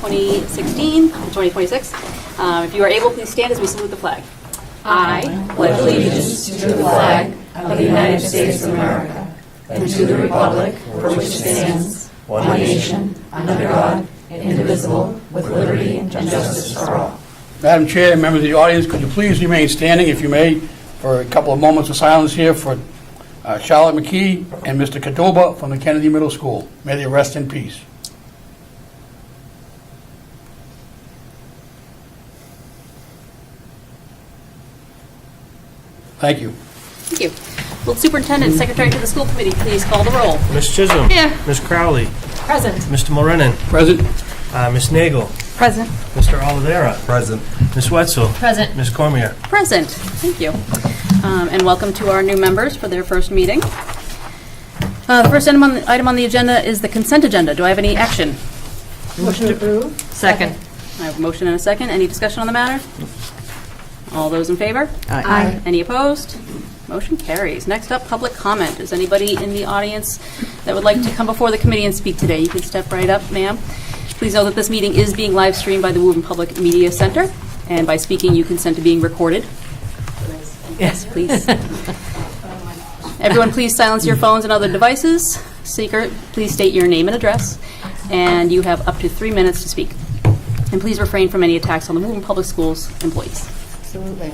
2016 to 2026. If you are able, please stand as we salute the flag. I pledge allegiance to the flag of the United States of America and to the republic for which it stands, one nation, under God, indivisible, with liberty and justice for all. Madam Chair, members of the audience, could you please remain standing, if you may, for a couple of moments of silence here for Charlotte McKee and Mr. Cadoba from the Kennedy Middle School. May they rest in peace. Thank you. Thank you. Will the superintendent and secretary to the school committee please call the roll? Ms. Chisholm. Here. Ms. Crowley. Present. Mr. Morenin. Present. Ms. Nagel. Present. Mr. Oliveira. Present. Ms. Wetzel. Present. Ms. Cormier. Present. Thank you. And welcome to our new members for their first meeting. The first item on the agenda is the consent agenda. Do I have any action? Motion to approve. Second. I have a motion and a second. Any discussion on the matter? All those in favor? Aye. Any opposed? Motion carries. Next up, public comment. Is anybody in the audience that would like to come before the committee and speak today? You can step right up, ma'am. Please know that this meeting is being live streamed by the Woburn Public Media Center, and by speaking, you consent to being recorded. Yes, please. Everyone, please silence your phones and other devices. Speaker, please state your name and address, and you have up to 3 minutes to speak. And please refrain from any attacks on the Woburn Public Schools employees. Absolutely.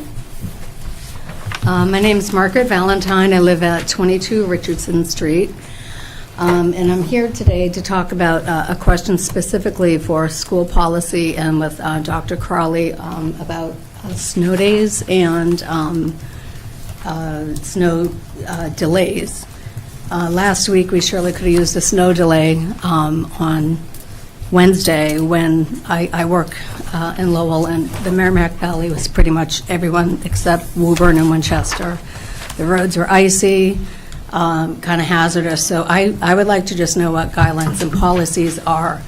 My name is Margaret Valentine. I live at 22 Richardson Street. And I'm here today to talk about a question specifically for school policy and with Dr. Crawley about snow days and snow delays. Last week, we surely could have used a snow delay on Wednesday when I work in Lowell, and the Merrimack Valley was pretty much everyone except Woburn and Winchester. The roads were icy, kind of hazardous, so I would like to just know what guidelines and policies are.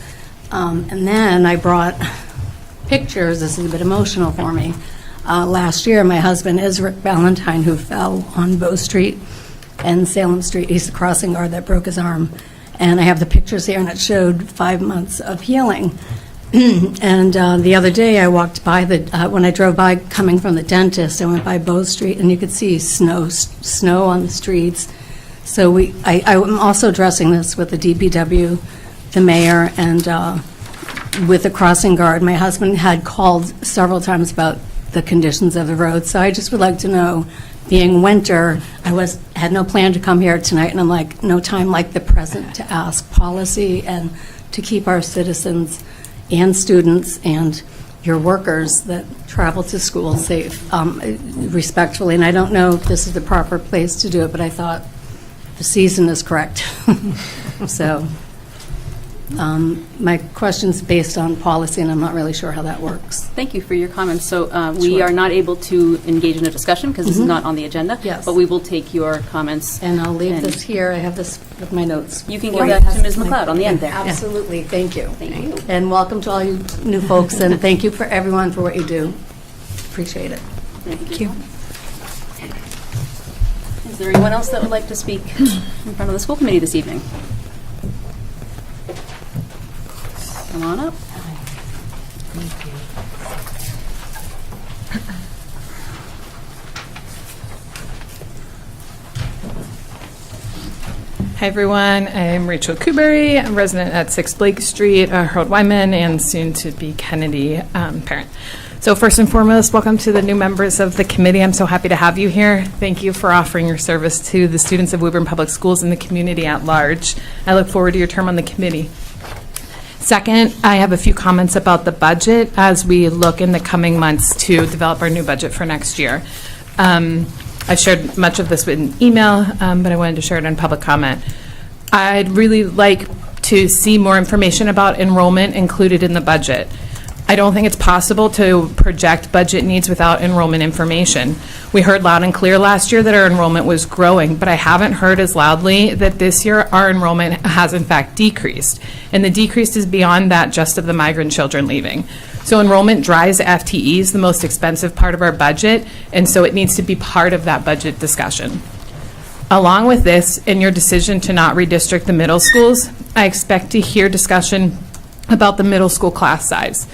And then I brought pictures. This is a bit emotional for me. Last year, my husband is Rick Valentine, who fell on Bow Street and Salem Street. He's the crossing guard that broke his arm. And I have the pictures here, and it showed 5 months of healing. And the other day, I walked by when I drove by coming from the dentist, I went by Bow Street, and you could see snow on the streets. So I'm also addressing this with the DPW, the mayor, and with the crossing guard. My husband had called several times about the conditions of the road, so I just would like to know, being winter, I had no plan to come here tonight, and I'm like, no time like the present to ask policy and to keep our citizens and students and your workers that travel to school safe, respectfully. And I don't know if this is the proper place to do it, but I thought the season is correct. So my question's based on policy, and I'm not really sure how that works. Thank you for your comments. So we are not able to engage in a discussion because this is not on the agenda. Yes. But we will take your comments. And I'll leave this here. I have this with my notes. You can give that to Ms. McLeod on the end there. Absolutely. Thank you. Thank you. And welcome to all you new folks, and thank you for everyone for what you do. Appreciate it. Thank you. Is there anyone else that would like to speak in front of the school committee this evening? Come on up. Hi everyone, I'm Rachel Kubery, I'm a resident at 6 Blake Street, Harold Wyman, and soon to be Kennedy parent. So first and foremost, welcome to the new members of the committee. I'm so happy to have you here. Thank you for offering your service to the students of Woburn Public Schools and the community at large. I look forward to your term on the committee. Second, I have a few comments about the budget as we look in the coming months to develop our new budget for next year. I've shared much of this in email, but I wanted to share it in public comment. I'd really like to see more information about enrollment included in the budget. I don't think it's possible to project budget needs without enrollment information. We heard loud and clear last year that our enrollment was growing, but I haven't heard as loudly that this year our enrollment has in fact decreased. And the decrease is beyond that just of the migrant children leaving. So enrollment drives FTEs, the most expensive part of our budget, and so it needs to be part of that budget discussion. Along with this, in your decision to not redistrict the middle schools, I expect to hear discussion about the middle school class size.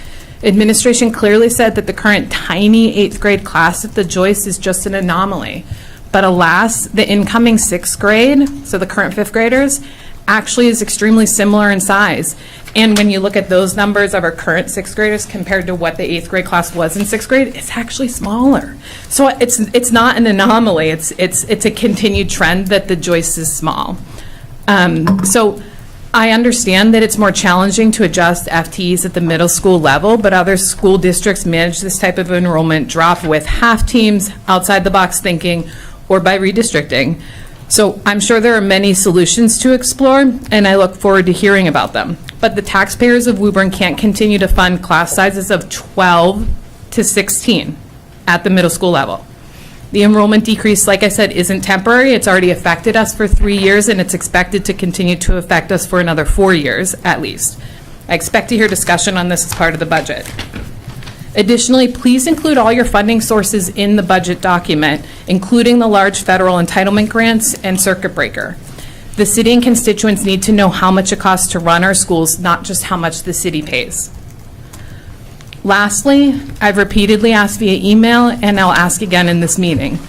Administration clearly said that the current tiny 8th grade class at the Joyce is just an anomaly. But alas, the incoming 6th grade, so the current 5th graders, actually is extremely similar in size. And when you look at those numbers of our current 6th graders compared to what the 8th grade class was in 6th grade, it's actually smaller. So it's not an anomaly. It's a continued trend that the Joyce is small. So I understand that it's more challenging to adjust FTEs at the middle school level, but other school districts manage this type of enrollment drop with half teams, outside the box thinking, or by redistricting. So I'm sure there are many solutions to explore, and I look forward to hearing about them. But the taxpayers of Woburn can't continue to fund class sizes of 12 to 16 at the middle school level. The enrollment decrease, like I said, isn't temporary. It's already affected us for 3 years, and it's expected to continue to affect us for another 4 years, at least. I expect to hear discussion on this as part of the budget. Additionally, please include all your funding sources in the budget document, including the large federal entitlement grants and circuit breaker. The city and constituents need to know how much it costs to run our schools, not just how much the city pays. Lastly, I've repeatedly asked via email, and I'll ask again in this meeting.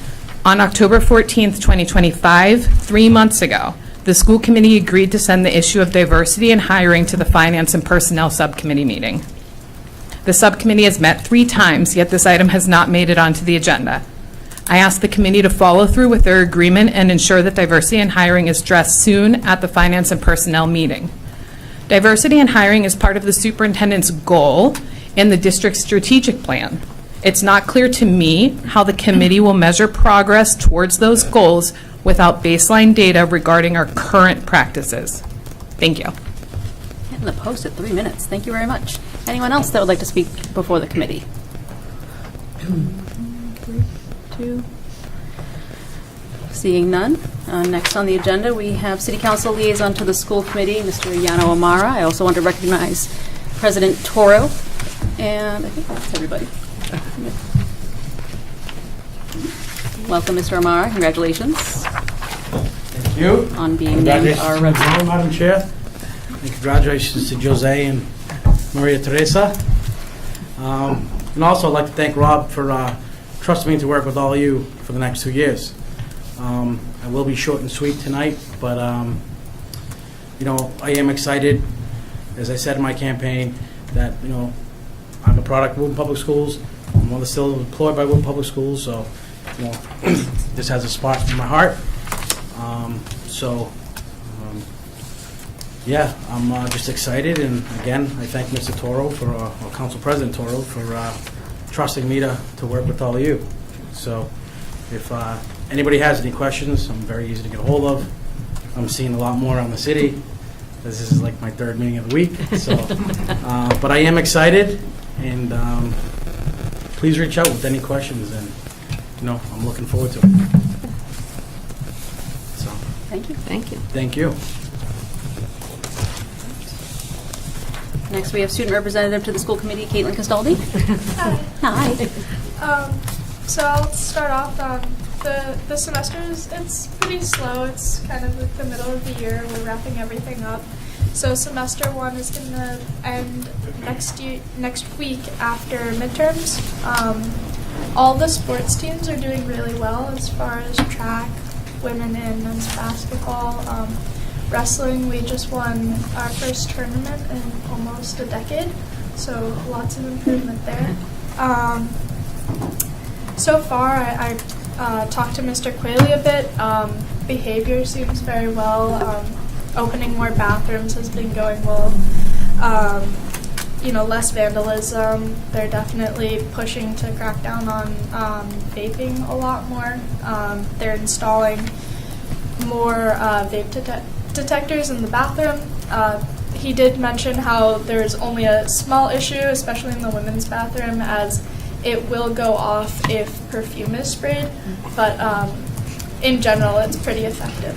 On October 14th, 2025, 3 months ago, the school committee agreed to send the issue of diversity and hiring to the Finance and Personnel Subcommittee meeting. The subcommittee has met 3 times, yet this item has not made it onto the agenda. I ask the committee to follow through with their agreement and ensure that diversity and hiring is addressed soon at the Finance and Personnel meeting. Diversity and hiring is part of the superintendent's goal in the district's strategic plan. It's not clear to me how the committee will measure progress towards those goals without baseline data regarding our current practices. Thank you. Hitting the post at 3 minutes. Thank you very much. Anyone else that would like to speak before the committee? 3, 2. Seeing none. Next on the agenda, we have City Council Liaison to the School Committee, Mr. Yano Amara. I also want to recognize President Toro. And I think that's everybody. Welcome, Mr. Amara. Congratulations Thank you. on being named our Congratulations, representative. Madam Chair. And congratulations to Jose and Maria Teresa. And also I'd like to thank Rob for trusting me to work with all of you for the next 2 years. I will be short and sweet tonight, but I am excited, as I said in my campaign, that I'm a product of Woburn Public Schools. I'm still employed by Woburn Public Schools, so this has a spot in my heart. Yeah, I'm just excited, and again, I thank Mr. Toro or Council President Toro for trusting me to work with all of you. So, if anybody has any questions, I'm very easy to get a hold of. I'm seeing a lot more around the city. This is like my 3rd meeting of the week, so but I am excited, and please reach out with any questions, and I'm looking forward to it. So, Thank you. Thank you. thank you. Next, we have Student Representative to the School Committee, Caitlin Castaldi. Hi. Hi. So I'll start off. The semester it's pretty slow. It's kind of like the middle of the year. We're wrapping everything up. So semester 1 is going to end next week after midterms. All the sports teams are doing really well as far as track, women and men's basketball. Wrestling, we just won our first tournament in almost a decade, so lots of improvement there. So far, I talked to Mr. Quayle a bit. Behavior seems very well. Opening more bathrooms has been going well. Less vandalism. They're definitely pushing to crack down on vaping a lot more. They're installing more vape detectors in the bathroom. He did mention how there's only a small issue, especially in the women's bathroom, as it will go off if perfume is sprayed, but in general it's pretty effective.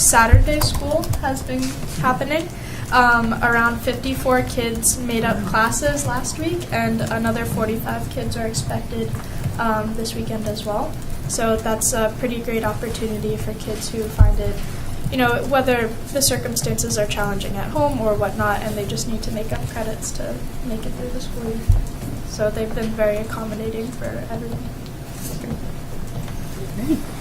Saturday school has been happening. Around 54 kids made up classes last week, and another 45 kids are expected this weekend as well. So that's a pretty great opportunity for kids who find it whether the circumstances are challenging at home or whatnot, and they just need to make up credits to make it through the school year. So they've been very accommodating for everyone.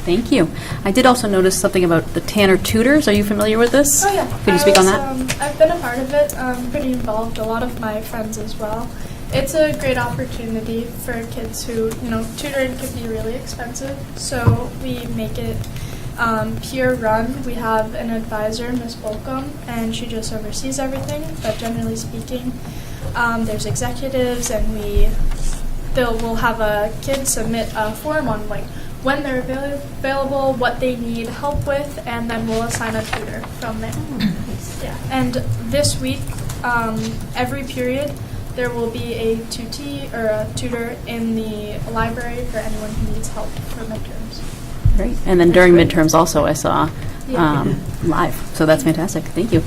Thank you. I did also notice something about the Tanner Tutors. Are you familiar with this? Oh, yeah. Could you speak on that? I've been a part of it, pretty involved, a lot of my friends as well. It's a great opportunity for kids who, tutoring can be really expensive, so we make it peer run. We have an advisor, Ms. Bolcom, and she just oversees everything, but generally speaking, there's executives, and we'll have a kid submit a form on when they're available, what they need help with, and then we'll assign a tutor from there. Yeah. And this week, every period, there will be a tutee or a tutor in the library for anyone who needs help for midterms. Great. And then during midterms also, I saw Yeah. live. So that's fantastic. Thank you.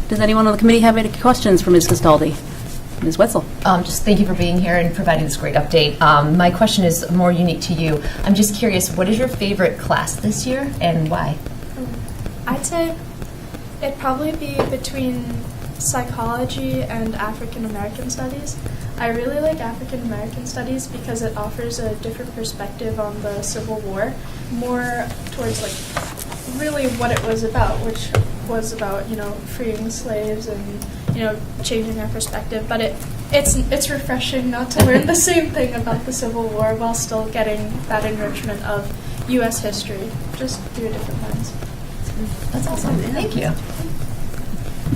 Does anyone on the committee have any questions for Ms. Castaldi? Ms. Wetzel? Just thank you for being here and providing this great update. My question is more unique to you. I'm just curious, what is your favorite class this year and why? I'd say it'd probably be between psychology and African American studies. I really like African American studies because it offers a different perspective on the Civil War, more towards really what it was about, which was about freeing slaves and changing our perspective. But it's refreshing not to learn the same thing about the Civil War while still getting that enrichment of U.S. history, just through a different lens. That's awesome. Thank you.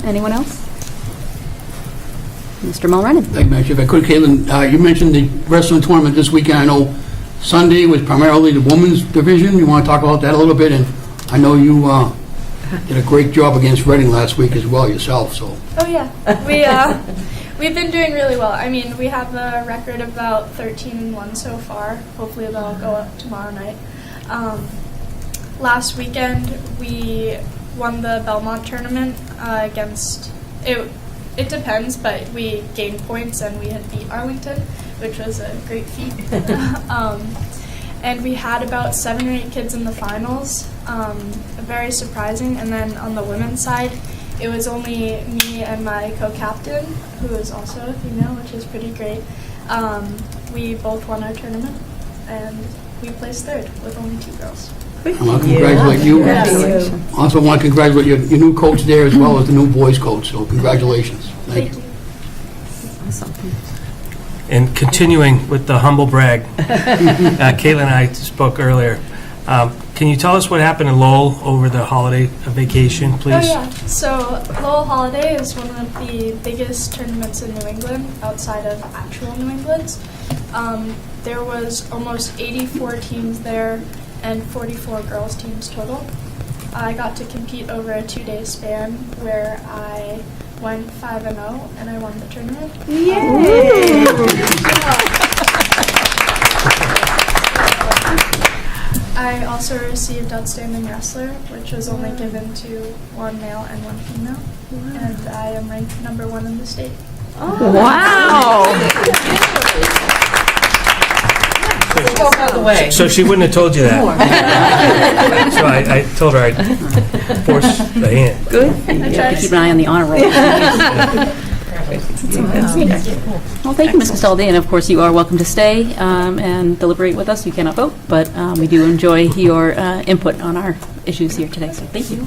Anyone else? Mr. Mulrennan? Thank you, Madam Chair. If I could, Caitlin, you mentioned the wrestling tournament this weekend. I know Sunday was primarily the women's division. You want to talk about that a little bit? And I know you did a great job against Reading last week as well yourself. So. Oh yeah, we've been doing really well. I mean, we have a record of about 13-1 so far. Hopefully that'll go up tomorrow night. Last weekend we won the Belmont tournament against it. It depends, but we gained points and we had beat Arlington, which was a great feat. And we had about 7 or 8 kids in the finals, very surprising. And then on the women's side, it was only me and my co-captain, who is also a female, which is pretty great. We both won our tournament, and we placed third with only 2 girls. I want to congratulate you. Yes. Also want to congratulate your new coach there as well as the new boys coach. So congratulations. Thank you. Awesome. And continuing with the humble brag, Caitlin and I spoke earlier. Can you tell us what happened in Lowell over the holiday vacation, please? Oh yeah, so Lowell Holiday is one of the biggest tournaments in New England outside of actual New England. There was almost 84 teams there and 44 girls teams total. I got to compete over a 2-day span where I went 5-0 and I won the tournament. Yay! I also received Outstanding Wrestler, which was only given to 1 male and 1 female, and I am ranked number 1 in the state. So she wouldn't have told you that. So I told her I'd force the hand. Good. You have to keep an eye on the honor roll. Well, thank you, Ms. Castaldi, and of course you are welcome to stay and deliberate with us. You cannot vote, but we do enjoy your input on our issues here today, so thank you.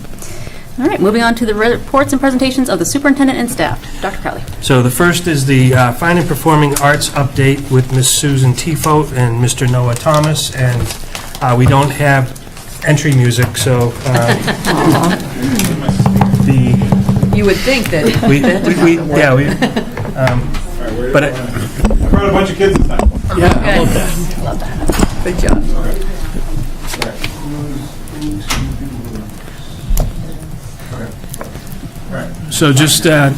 All right, moving on to the reports and presentations of the superintendent and staff. Dr. Crowley. So the first is the Fine and Performing Arts update with Ms. Susan Tifo and Mr. Noah Thomas, and we don't have entry music, so You would think that. But I brought a bunch of kids this time. Yeah, I love that. Good job. So just they're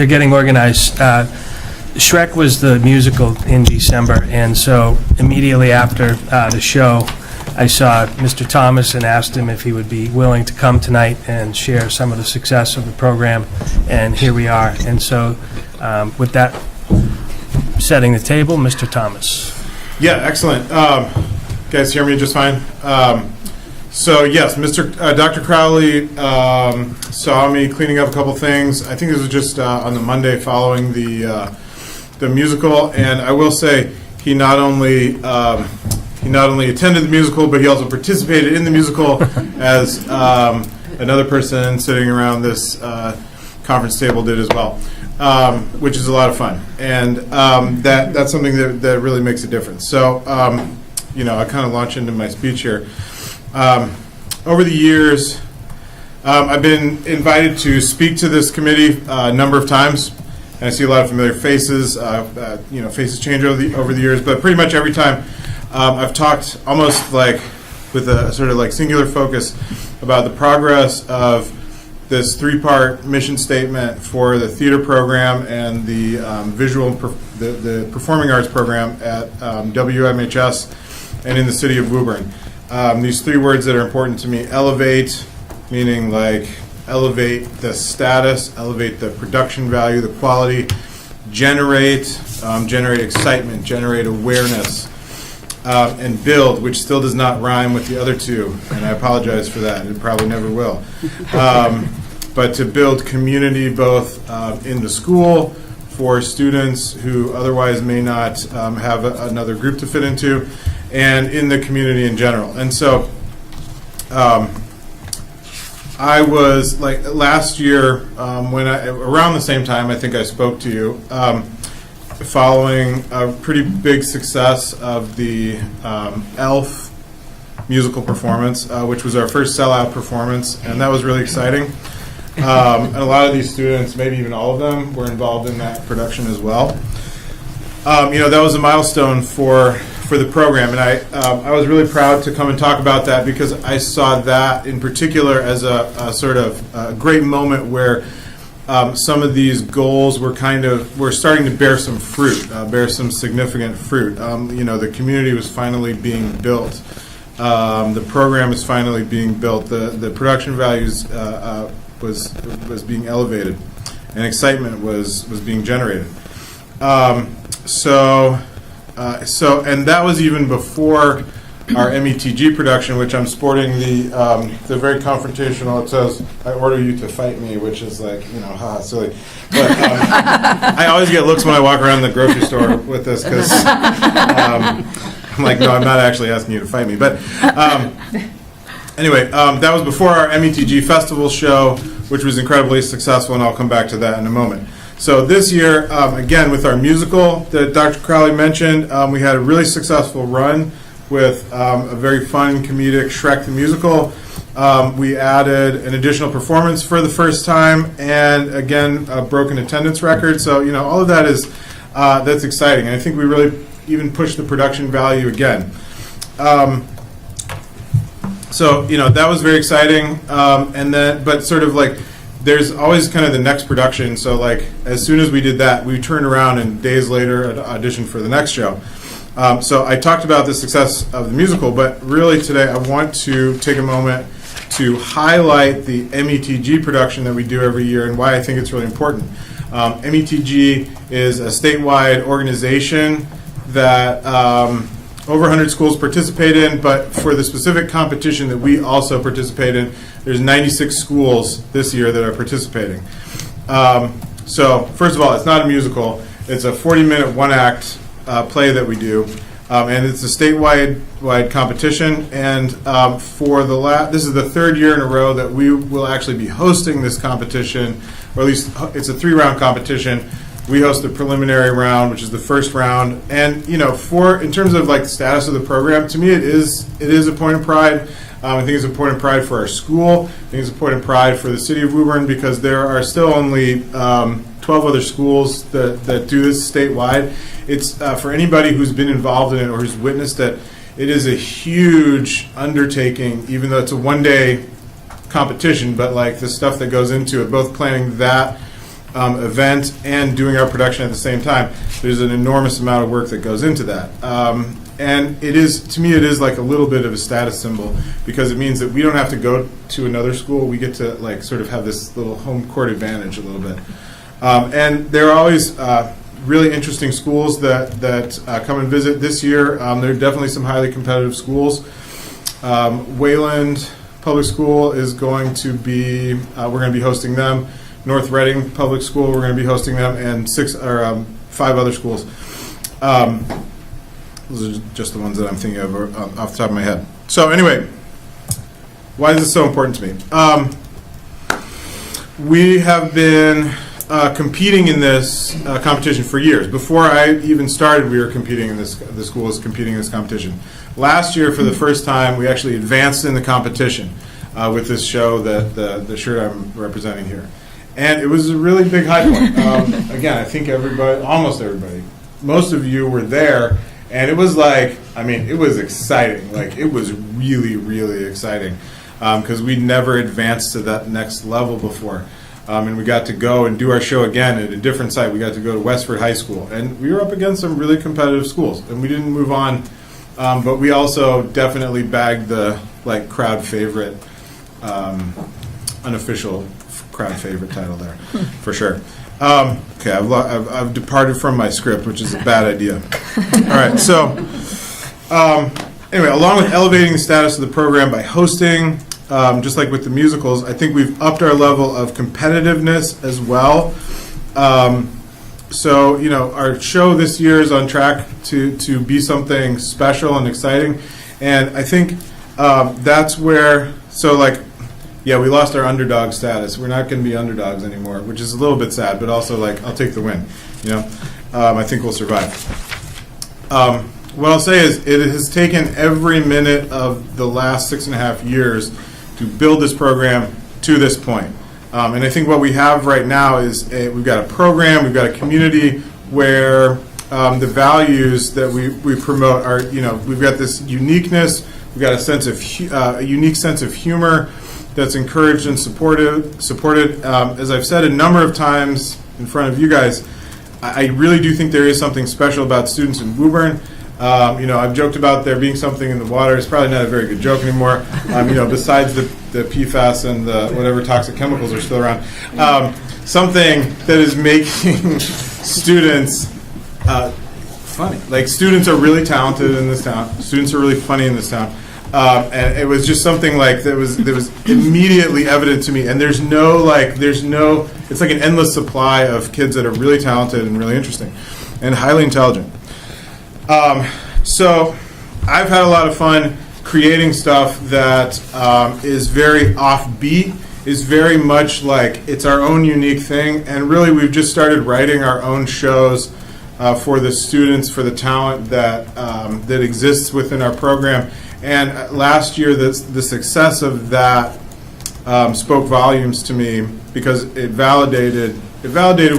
getting organized, Shrek was the musical in December, and so immediately after the show, I saw Mr. Thomas and asked him if he would be willing to come tonight and share some of the success of the program, and here we are. And so with that, setting the table, Mr. Thomas. Yeah, excellent. Guys hear me just fine? So yes, Dr. Crowley saw me cleaning up a couple things. I think this was just on the Monday following the musical, and I will say he not only attended the musical, but he also participated in the musical as another person sitting around this conference table did as well, which is a lot of fun, and that's something that really makes a difference. So I kind of launch into my speech here. Over the years, I've been invited to speak to this committee a number of times, and I see a lot of familiar faces. Faces change over the years, but pretty much every time I've talked almost like with a sort of like singular focus about the progress of this three-part mission statement for the theater program and the the performing arts program at WMHS and in the city of Woburn. These three words that are important to me: elevate, meaning like elevate the status, elevate the production value, the quality; generate excitement, generate awareness; and build, which still does not rhyme with the other two, and I apologize for that. It probably never will. But to build community both in the school for students who otherwise may not have another group to fit into, and in the community in general. And so I was, like, last year, around the same time I think I spoke to you, following a pretty big success of the Elf musical performance, which was our first sellout performance, and that was really exciting. And a lot of these students, maybe even all of them, were involved in that production as well. That was a milestone for the program, and I was really proud to come and talk about that because I saw that in particular as a sort of a great moment where some of these goals were starting to bear some fruit, bear some significant fruit. The community was finally being built. The program is finally being built. The production values was being elevated, and excitement was being generated. And that was even before our METG production, which I'm sporting the very confrontational. It says, "I order you to fight me," which is like, silly. But I always get looks when I walk around the grocery store with this because I'm like, no, I'm not actually asking you to fight me. But anyway, that was before our METG festival show, which was incredibly successful, and I'll come back to that in a moment. So this year, again, with our musical that Dr. Crowley mentioned, we had a really successful run with a very fun, comedic Shrek the Musical. We added an additional performance for the first time, and again, a broken attendance record. So, all of that is, that's exciting. And I think we really even pushed the production value again. That was very exciting. But sort of like, there's always kind of the next production. So like, as soon as we did that, we turned around and days later auditioned for the next show. So I talked about the success of the musical, but really today I want to take a moment to highlight the METG production that we do every year and why I think it's really important. METG is a statewide organization that over 100 schools participate in, but for the specific competition that we also participate in, there's 96 schools this year that are participating. So first of all, it's not a musical. It's a 40-minute one-act play that we do, and it's a statewide competition. And this is the third year in a row that we will actually be hosting this competition, or at least it's a 3-round competition. We host the preliminary round, which is the first round, and in terms of like the status of the program, to me it is a point of pride. I think it's a point of pride for our school. I think it's a point of pride for the city of Woburn because there are still only 12 other schools that do this statewide. It's for anybody who's been involved in it or who's witnessed it, it is a huge undertaking, even though it's a one-day competition, but like the stuff that goes into it, both planning that event and doing our production at the same time, there's an enormous amount of work that goes into that. And to me, it is like a little bit of a status symbol because it means that we don't have to go to another school. We get to like sort of have this little home court advantage a little bit. And there are always really interesting schools that come and visit. This year, there are definitely some highly competitive schools. Wayland Public School is going to be, we're going to be hosting them. North Reading Public School, we're going to be hosting them, and 5 other schools. Those are just the ones that I'm thinking of off the top of my head. So anyway, why is this so important to me? We have been competing in this competition for years. Before I even started, we were competing in this. The school was competing in this competition. Last year, for the first time, we actually advanced in the competition with this show, the shirt I'm representing here. And it was a really big high point. Again, I think almost everybody, most of you were there, and it was like, it was exciting. Like, it was really, really exciting because we'd never advanced to that next level before. And we got to go and do our show again at a different site. We got to go to Westford High School, and we were up against some really competitive schools, and we didn't move on. But we also definitely bagged the crowd favorite, unofficial crowd favorite title there, for sure. Okay, I've departed from my script, which is a bad idea. All right, so anyway, along with elevating the status of the program by hosting, just like with the musicals, I think we've upped our level of competitiveness as well. So, our show this year is on track to be something special and exciting. And I think that's where, we lost our underdog status. We're not going to be underdogs anymore, which is a little bit sad, but also, I'll take the win. I think we'll survive. What I'll say is it has taken every minute of the last 6.5 years to build this program to this point. And I think what we have right now is we've got a program, we've got a community where the values that we promote are, we've got this uniqueness, we've got a unique sense of humor that's encouraged and supported. As I've said a number of times in front of you guys, I really do think there is something special about students in Woburn. I've joked about there being something in the water. It's probably not a very good joke anymore. Besides the PFAS and the whatever toxic chemicals are still around, something that is making students funny. Students are really talented in this town. Students are really funny in this town. And it was just something that was immediately evident to me. And there's no, it's like an endless supply of kids that are really talented and really interesting and highly intelligent. So I've had a lot of fun creating stuff that is very offbeat, is very much it's our own unique thing. And really, we've just started writing our own shows for the students, for the talent that exists within our program. And last year, the success of that spoke volumes to me because it validated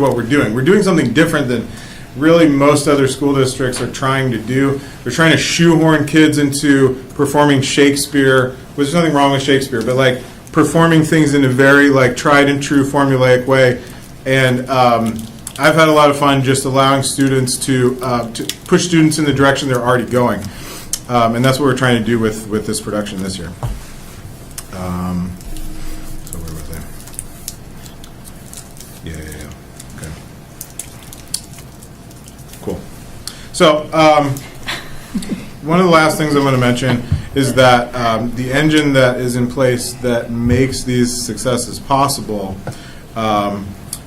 what we're doing. We're doing something different than really most other school districts are trying to do. They're trying to shoehorn kids into performing Shakespeare, which is nothing wrong with Shakespeare, but performing things in a very tried and true formulaic way. And I've had a lot of fun just allowing students to push students in the direction they're already going. And that's what we're trying to do with this production this year. So where was I? Yeah. Okay. Cool. So one of the last things I'm going to mention is that the engine that is in place that makes these successes possible,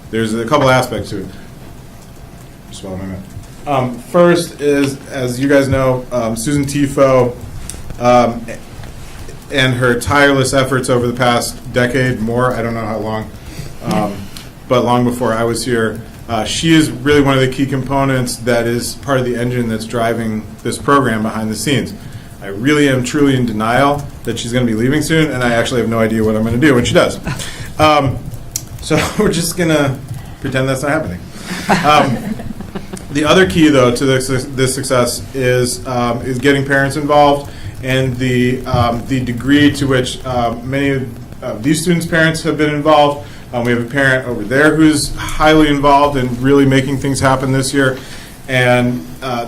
there's a couple aspects to it. Swallow my mouth. First is, as you guys know, Susan Tifo and her tireless efforts over the past decade, more, I don't know how long, but long before I was here, she is really one of the key components that is part of the engine that's driving this program behind the scenes. I really am truly in denial that she's going to be leaving soon, and I actually have no idea what I'm going to do when she does. So we're just going to pretend that's not happening. The other key, though, to this success is getting parents involved, and the degree to which many of these students' parents have been involved. We have a parent over there who's highly involved in really making things happen this year. And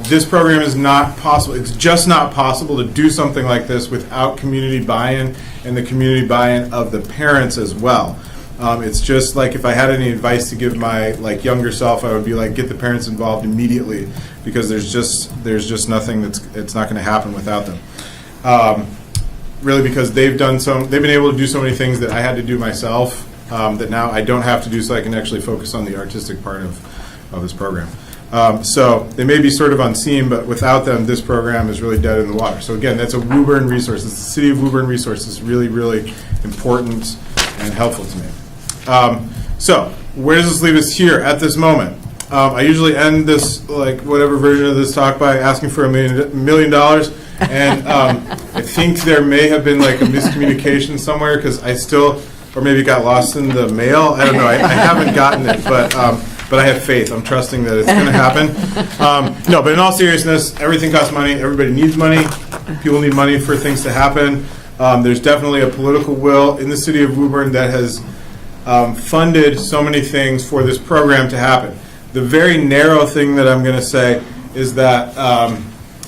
this program is not possible. It's just not possible to do something like this without community buy-in and the community buy-in of the parents as well. It's just like if I had any advice to give my younger self, I would be get the parents involved immediately, because there's just nothing it's not going to happen without them. really because they've been able to do so many things that I had to do myself, that now I don't have to do, so I can actually focus on the artistic part of this program. So they may be sort of unseen, but without them, this program is really dead in the water. So again, that's a Woburn resource. It's the City of Woburn resource. It's really, really important and helpful to me. So where does this leave us here at this moment? I usually end this, like, whatever version of this talk by asking for $1 million. And I think there may have been, like, a miscommunication somewhere, because I still, or maybe it got lost in the mail. I don't know. I haven't gotten it, but I have faith. I'm trusting that it's going to happen. No, but in all seriousness, everything costs money. Everybody needs money. People need money for things to happen. There's definitely a political will in the City of Woburn that has funded so many things for this program to happen. The very narrow thing that I'm going to say is that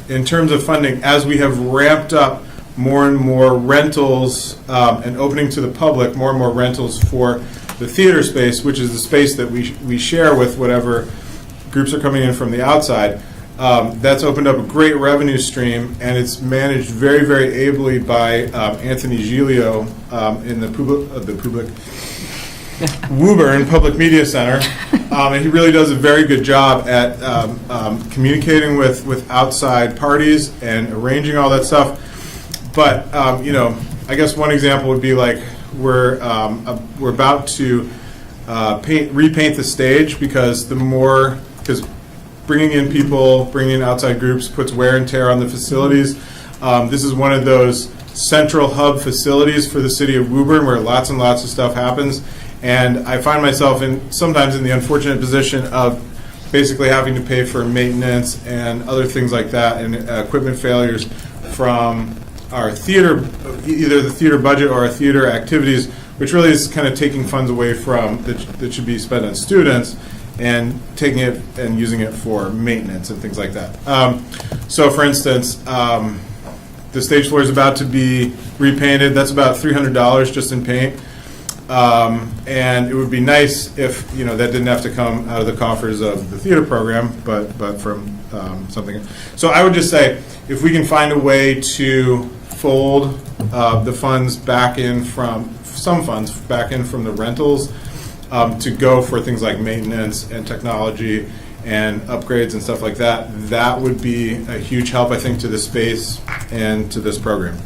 in terms of funding, as we have ramped up more and more rentals and opening to the public, more and more rentals for the theater space, which is the space that we share with whatever groups are coming in from the outside, that's opened up a great revenue stream, and it's managed very, very ably by Anthony Giglio in the public Woburn Public Media Center, and he really does a very good job at communicating with outside parties and arranging all that stuff. But I guess one example would be, like, we're about to repaint the stage, because bringing in people, bringing in outside groups puts wear and tear on the facilities. This is one of those central hub facilities for the City of Woburn where lots and lots of stuff happens. And I find myself sometimes in the unfortunate position of basically having to pay for maintenance and other things like that, and equipment failures from our theater, either the theater budget or our theater activities, which really is kind of taking funds away from that should be spent on students and taking it and using it for maintenance and things like that. So, for instance, the stage floor is about to be repainted. That's about $300 just in paint. And it would be nice if that didn't have to come out of the coffers of the theater program, but from something. So I would just say, if we can find a way to fold the funds back in from the rentals to go for things like maintenance and technology and upgrades and stuff like that, that would be a huge help, I think, to the space and to this program.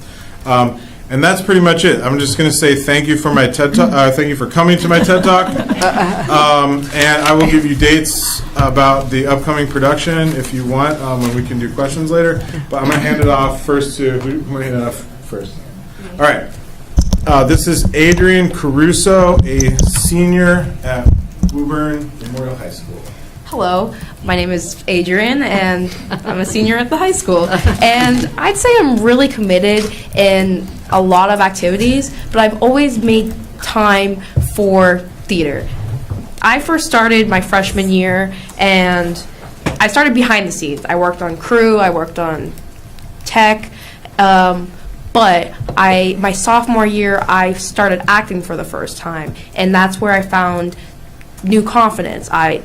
And that's pretty much it. I'm just going to say thank you for my TED Talk. Thank you for coming to my TED Talk. And I will give you dates about the upcoming production if you want, when we can do questions later. But I'm going to hand it off first to, who am I handing it off first? All right. This is Adrian Caruso, a senior at Woburn Memorial High School. Hello, my name is Adrian, and I'm a senior at the high school. And I'd say I'm really committed in a lot of activities, but I've always made time for theater. I first started my freshman year, and I started behind the scenes. I worked on crew, I worked on tech, but my sophomore year, I started acting for the first time, and that's where I found new confidence. I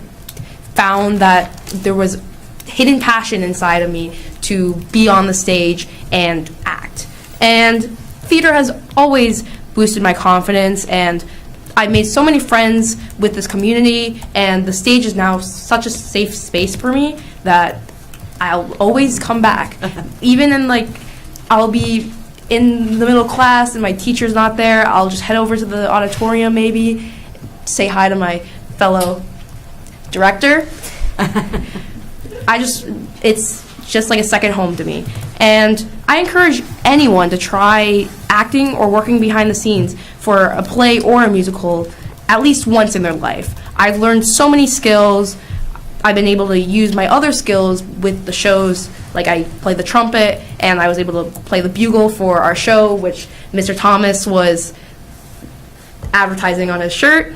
found that there was hidden passion inside of me to be on the stage and act. And theater has always boosted my confidence, and I made so many friends with this community, and the stage is now such a safe space for me that I'll always come back. Even in, I'll be in the middle class and my teacher's not there, I'll just head over to the auditorium maybe, say hi to my fellow director. It's just like a second home to me. And I encourage anyone to try acting or working behind the scenes for a play or a musical at least once in their life. I've learned so many skills. I've been able to use my other skills with the shows. Like, I play the trumpet, and I was able to play the bugle for our show, which Mr. Thomas was advertising on his shirt.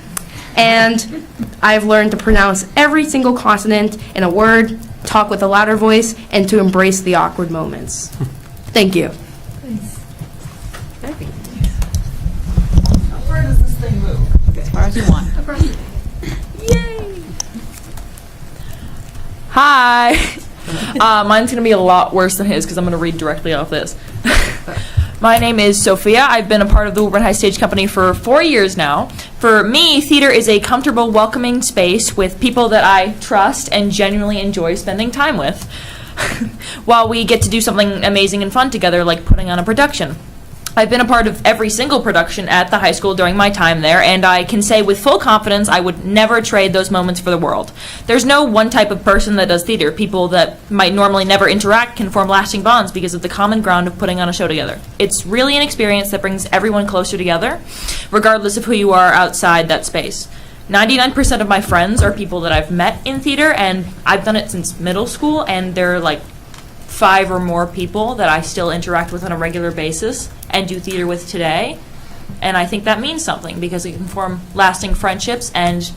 And I've learned to pronounce every single consonant in a word, talk with a louder voice, and to embrace the awkward moments. Thank you. Where does this thing move? As far as you want. Yay! Hi. Mine's going to be a lot worse than his because I'm going to read directly off this. My name is Sophia. I've been a part of the Woburn High Stage Company for 4 years now. For me, theater is a comfortable, welcoming space with people that I trust and genuinely enjoy spending time with, while we get to do something amazing and fun together, like putting on a production. I've been a part of every single production at the high school during my time there, and I can say with full confidence I would never trade those moments for the world. There's no one type of person that does theater. People that might normally never interact can form lasting bonds because of the common ground of putting on a show together. It's really an experience that brings everyone closer together, regardless of who you are outside that space. 99% of my friends are people that I've met in theater, and I've done it since middle school, and they're like 5 or more people that I still interact with on a regular basis and do theater with today. And I think that means something because it can form lasting friendships and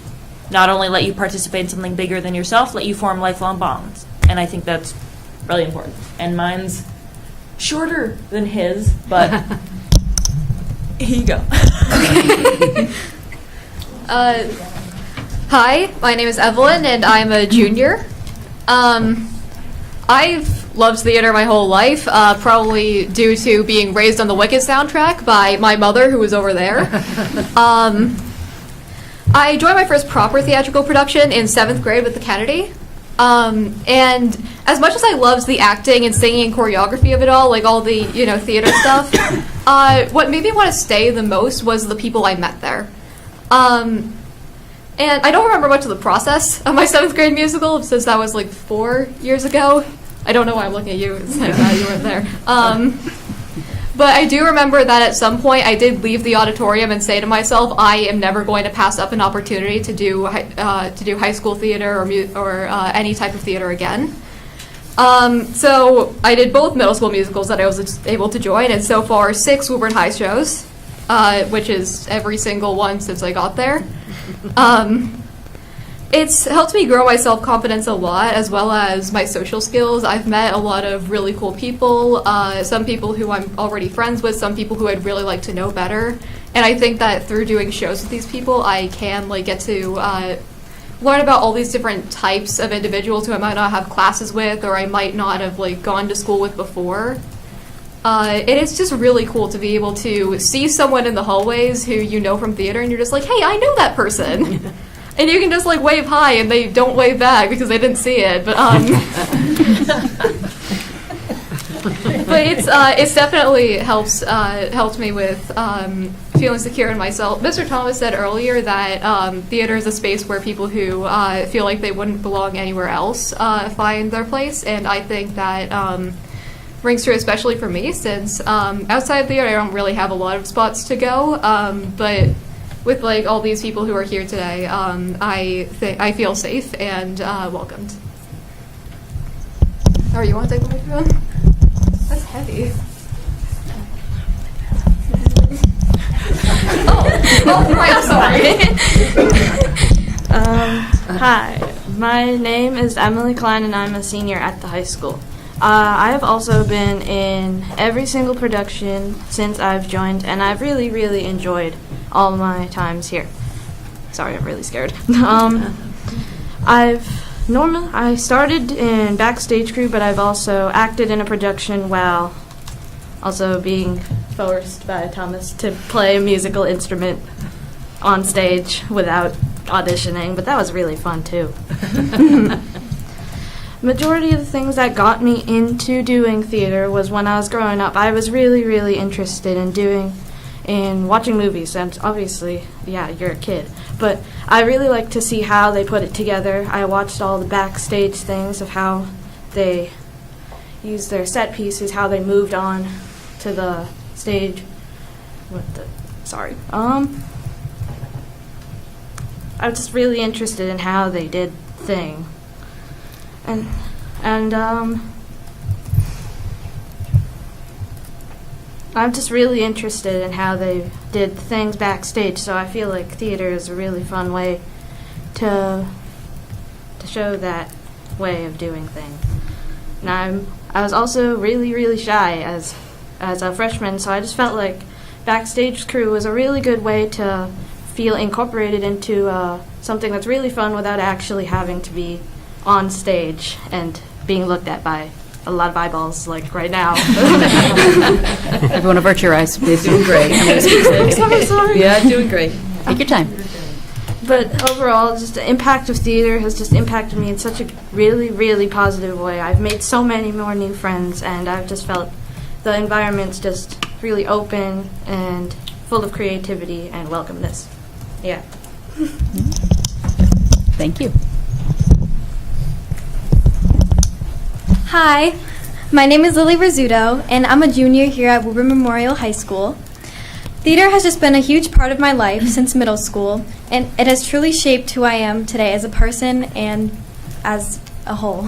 not only let you participate in something bigger than yourself, let you form lifelong bonds. And I think that's really important. And mine's shorter than his, but here you go. Hi, my name is Evelyn, and I'm a junior. I've loved theater my whole life, probably due to being raised on the Wicked soundtrack by my mother, who was over there. I joined my first proper theatrical production in 7th grade with the Kennedy. And as much as I loved the acting and singing and choreography of it all, like all the, theater stuff, what made me want to stay the most was the people I met there. And I don't remember much of the process of my 7th grade musical, since that was like 4 years ago. I don't know why I'm looking at you, it's like, you weren't there. But I do remember that at some point I did leave the auditorium and say to myself, I am never going to pass up an opportunity to do high school theater or any type of theater again. So I did both middle school musicals that I was able to join, and so far 6 Woburn High shows, which is every single one since I got there. It's helped me grow my self-confidence a lot, as well as my social skills. I've met a lot of really cool people, some people who I'm already friends with, some people who I'd really like to know better. And I think that through doing shows with these people, I can get to learn about all these different types of individuals who I might not have classes with, or I might not have gone to school with before. And it's just really cool to be able to see someone in the hallways who you know from theater, and you're just like, hey, I know that person. And you can just wave hi, and they don't wave back because they didn't see it. But but it's definitely helped me with feeling secure in myself. Mr. Thomas said earlier that theater is a space where people who feel like they wouldn't belong anywhere else find their place, and I think that rings true especially for me, since outside theater I don't really have a lot of spots to go, but with all these people who are here today, I feel safe and welcomed. Oh, you want to take the microphone? That's heavy. oh, right, I'm sorry. Hi, my name is Emily Klein, and I'm a senior at the high school. I have also been in every single production since I've joined, and I've really, really enjoyed all my times here. Sorry, I'm really scared. I started in backstage crew, but I've also acted in a production while also being forced by Thomas to play a musical instrument on stage without auditioning, but that was really fun too. Majority of the things that got me into doing theater was when I was growing up. I was really, really interested in watching movies, and obviously, yeah, you're a kid. But I really like to see how they put it together. I watched all the backstage things of how they used their set pieces, how they moved on to the stage. I was just really interested in how they did things. And I'm just really interested in how they did things backstage, so I feel like theater is a really fun way to show that way of doing things. And I was also really, really shy as a freshman, so I just felt like backstage crew was a really good way to feel incorporated into something that's really fun without actually having to be on stage and being looked at by a lot of eyeballs, like right now. Everyone avert your eyes, please. Doing great. I'm sorry. Yeah, doing great. Take your time. But overall, just the impact of theater has just impacted me in such a really, really positive way. I've made so many more new friends, and I've just felt the environment's just really open and full of creativity and welcomeness. Yeah. Thank you. Hi, my name is Lily Rizzuto, and I'm a junior here at Woburn Memorial High School. Theater has just been a huge part of my life since middle school, and it has truly shaped who I am today as a person and as a whole.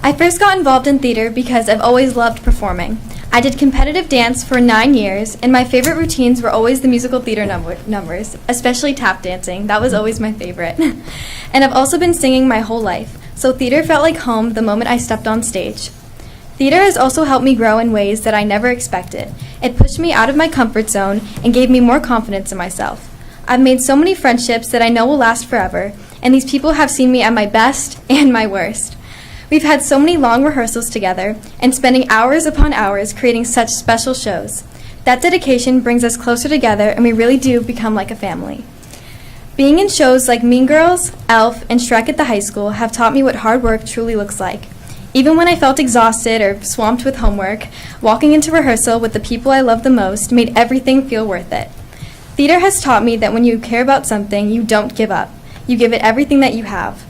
I first got involved in theater because I've always loved performing. I did competitive dance for 9 years, and my favorite routines were always the musical theater numbers, especially tap dancing. That was always my favorite. And I've also been singing my whole life, so theater felt like home the moment I stepped on stage. Theater has also helped me grow in ways that I never expected. It pushed me out of my comfort zone and gave me more confidence in myself. I've made so many friendships that I know will last forever, and these people have seen me at my best and my worst. We've had so many long rehearsals together and spending hours upon hours creating such special shows. That dedication brings us closer together, and we really do become like a family. Being in shows like Mean Girls, Elf, and Shrek at the high school have taught me what hard work truly looks like. Even when I felt exhausted or swamped with homework, walking into rehearsal with the people I love the most made everything feel worth it. Theater has taught me that when you care about something, you don't give up. You give it everything that you have.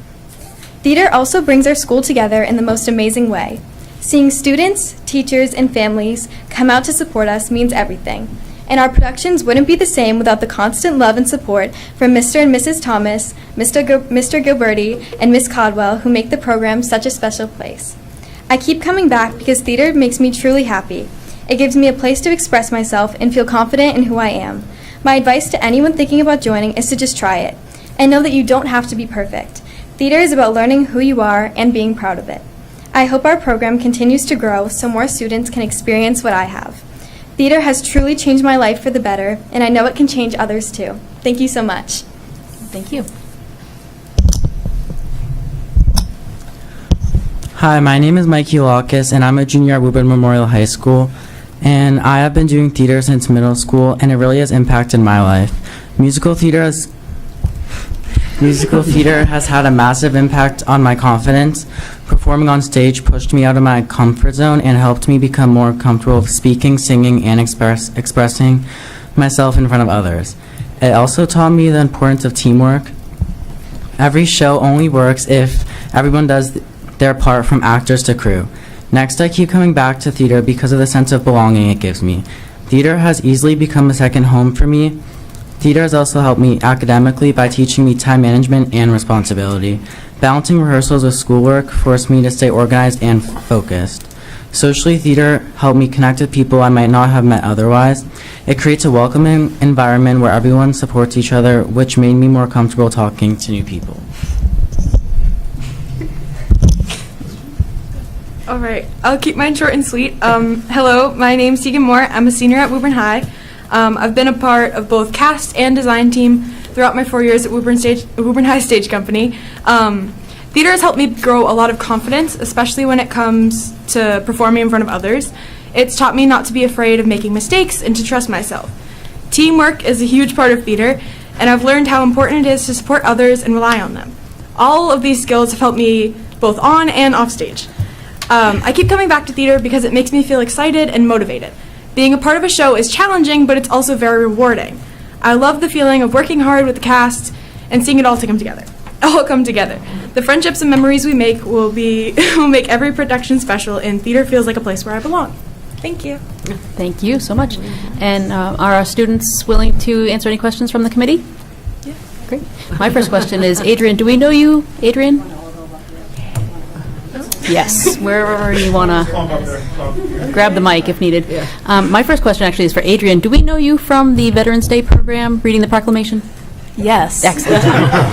Theater also brings our school together in the most amazing way. Seeing students, teachers, and families come out to support us means everything. And our productions wouldn't be the same without the constant love and support from Mr. and Mrs. Thomas, Mr. Gilberti, and Miss Codwell, who make the program such a special place. I keep coming back because theater makes me truly happy. It gives me a place to express myself and feel confident in who I am. My advice to anyone thinking about joining is to just try it, and know that you don't have to be perfect. Theater is about learning who you are and being proud of it. I hope our program continues to grow so more students can experience what I have. Theater has truly changed my life for the better, and I know it can change others too. Thank you so much. Thank you. Hi, my name is Mikey Lawkis, and I'm a junior at Woburn Memorial High School. And I have been doing theater since middle school, and it really has impacted my life. Musical theater has had a massive impact on my confidence. Performing on stage pushed me out of my comfort zone and helped me become more comfortable with speaking, singing, and expressing myself in front of others. It also taught me the importance of teamwork. Every show only works if everyone does their part, from actors to crew. Next, I keep coming back to theater because of the sense of belonging it gives me. Theater has easily become a second home for me. Theater has also helped me academically by teaching me time management and responsibility. Balancing rehearsals with schoolwork forced me to stay organized and focused. Socially, theater helped me connect with people I might not have met otherwise. It creates a welcoming environment where everyone supports each other, which made me more comfortable talking to new people. All right, I'll keep mine short and sweet. Hello, my name's Tegan Moore. I'm a senior at Woburn High. I've been a part of both cast and design team throughout my 4 years at Woburn High Stage Company. Theater has helped me grow a lot of confidence, especially when it comes to performing in front of others. It's taught me not to be afraid of making mistakes and to trust myself. Teamwork is a huge part of theater, and I've learned how important it is to support others and rely on them. All of these skills have helped me both on and off stage. I keep coming back to theater because it makes me feel excited and motivated. Being a part of a show is challenging, but it's also very rewarding. I love the feeling of working hard with the cast and seeing it all come together. The friendships and memories we make will make every production special, and theater feels like a place where I belong. Thank you. Thank you so much. And are our students willing to answer any questions from the committee? Yeah. Great. My first question is, Adrian, do we know you, Adrian? Yes, wherever you want to grab the mic if needed. My first question actually is for Adrian. Do we know you from the Veterans Day program, Reading the Proclamation? Yes. Excellent.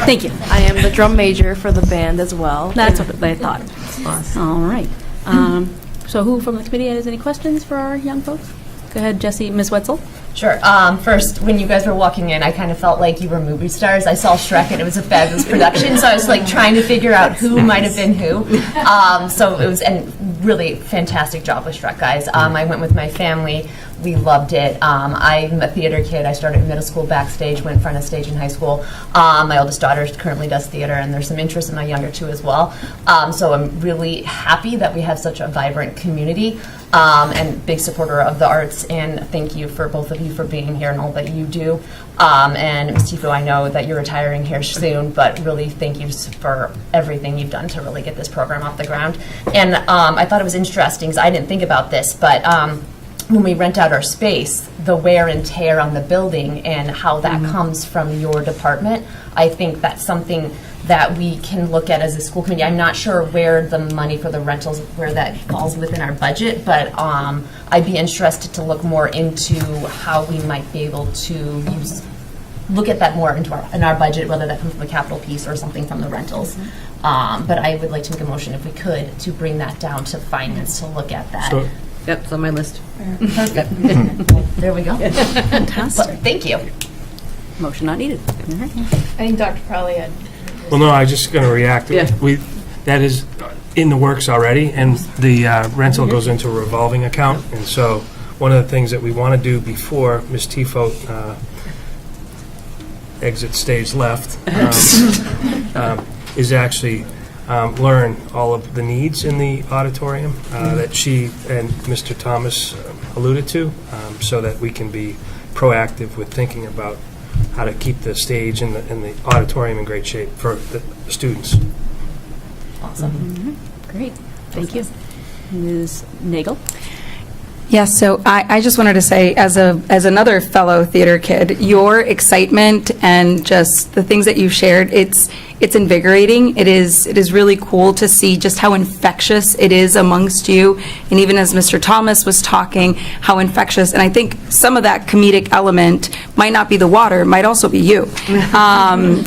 Thank you. I am the drum major for the band as well. That's what I thought. Awesome. All right. So who from the committee has any questions for our young folks? Go ahead, Jessie, Ms. Wetzel. Sure. First, when you guys were walking in, I kind of felt like you were movie stars. I saw Shrek, and it was a fabulous production, so I was like trying to figure out who might have been who. So it was, and really fantastic job with Shrek, guys. I went with my family. We loved it. I'm a theater kid. I started in middle school backstage, went front of stage in high school. My oldest daughter currently does theater, and there's some interest in my younger two as well. So I'm really happy that we have such a vibrant community, and big supporter of the arts. And thank you for both of you for being here and all that you do. And Ms. Tifo, I know that you're retiring here soon, but really thank you for everything you've done to really get this program off the ground. And I thought it was interesting, because I didn't think about this, but when we rent out our space, the wear and tear on the building and how that comes from your department, I think that's something that we can look at as a school committee. I'm not sure where the money for the rentals, where that falls within our budget, but I'd be interested to look more into how we might be able to look at that more in our budget, whether that comes from the capital piece or something from the rentals. But I would like to make a motion, if we could, to bring that down to finance to look at that. So- Yep, it's on my list. Perfect. There we go. Fantastic. Thank you. Motion not needed. All right. I think Dr. Crowley had. Well, no, I was just going to react. Yeah. That is in the works already, and the rental goes into a revolving account. And so one of the things that we want to do before Ms. Tifo exits stage left is actually learn all of the needs in the auditorium that she and Mr. Thomas alluded to, so that we can be proactive with thinking about how to keep the stage and the auditorium in great shape for the students. Awesome. Great. Thank you. Ms. Nagel? Yes, so I just wanted to say, as another fellow theater kid, your excitement and just the things that you've shared, it's invigorating. It is really cool to see just how infectious it is amongst you, and even as Mr. Thomas was talking, how infectious. And I think some of that comedic element might not be the water, it might also be you.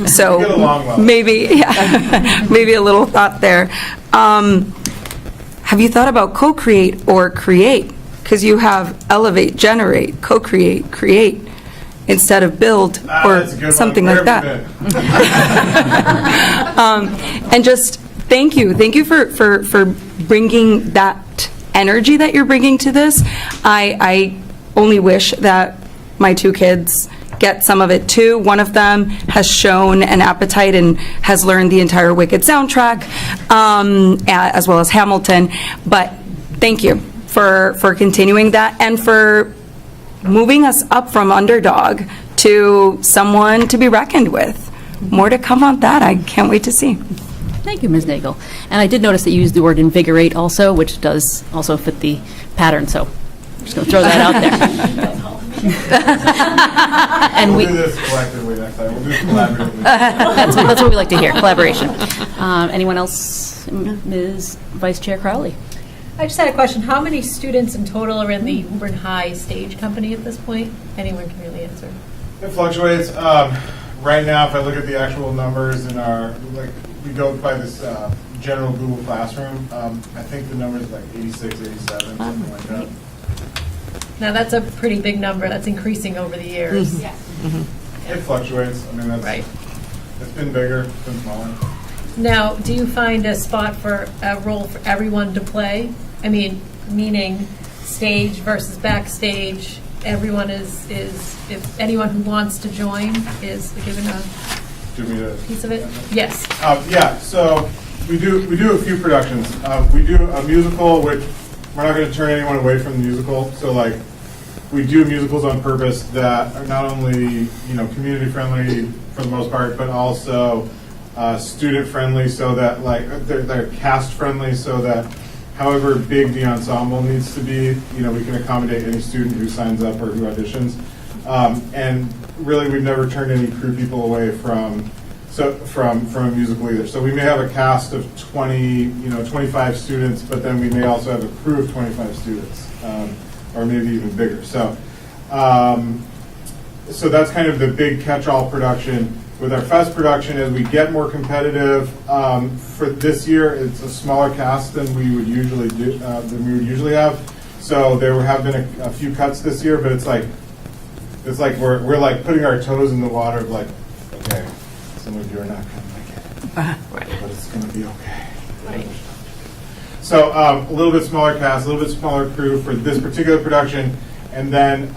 So Get along well. maybe a little thought there. Have you thought about co-create or create? Because you have elevate, generate, co-create, create, instead of build or That's a good something one. like that. And just thank you for bringing that energy that you're bringing to this. I only wish that my two kids get some of it too. One of them has shown an appetite and has learned the entire Wicked soundtrack, as well as Hamilton. But thank you for continuing that and for moving us up from underdog to someone to be reckoned with. More to come on that. I can't wait to see. Thank you, Ms. Nagel. And I did notice that you used the word invigorate also, which does also fit the pattern, so I'm just going to throw that out there. And We'll do this collectively next time. We'll do this collaboratively. that's what we like to hear, collaboration. Anyone else? Ms. Vice Chair Crowley? I just had a question. How many students in total are in the Woburn High Stage Company at this point? Anyone can really answer. It fluctuates. Right now, if I look at the actual numbers in our, like, we go by this general Google Classroom, I think the number is like 86, 87, something like that. Now, that's a pretty big number. That's increasing over the years. Mhm. Yeah. It fluctuates. I mean, that's Right. It's been bigger, it's been smaller. Now, do you find a spot for a role for everyone to play? I mean, meaning stage versus backstage. Everyone is if anyone who wants to join is given a Do you want me to- piece of it. Yes. Yeah, so we do a few productions. We do a musical, which we're not going to turn anyone away from the musical. So like, we do musicals on purpose that are not only community friendly for the most part, but also student friendly, so that like they're cast friendly, so that however big the ensemble needs to be, we can accommodate any student who signs up or who auditions. And really, we've never turned any crew people away from a musical either. So we may have a cast of 25 students, but then we may also have a crew of 25 students, or maybe even bigger. So that's kind of the big catch-all production. With our fest production, as we get more competitive, for this year, it's a smaller cast than we would usually do, than we would usually have. So there have been a few cuts this year, but it's like it's like we're like putting our toes in the water of like, okay, some of you are not going to make it, but it's going to be okay. Right. So a little bit smaller cast, a little bit smaller crew for this particular production. And then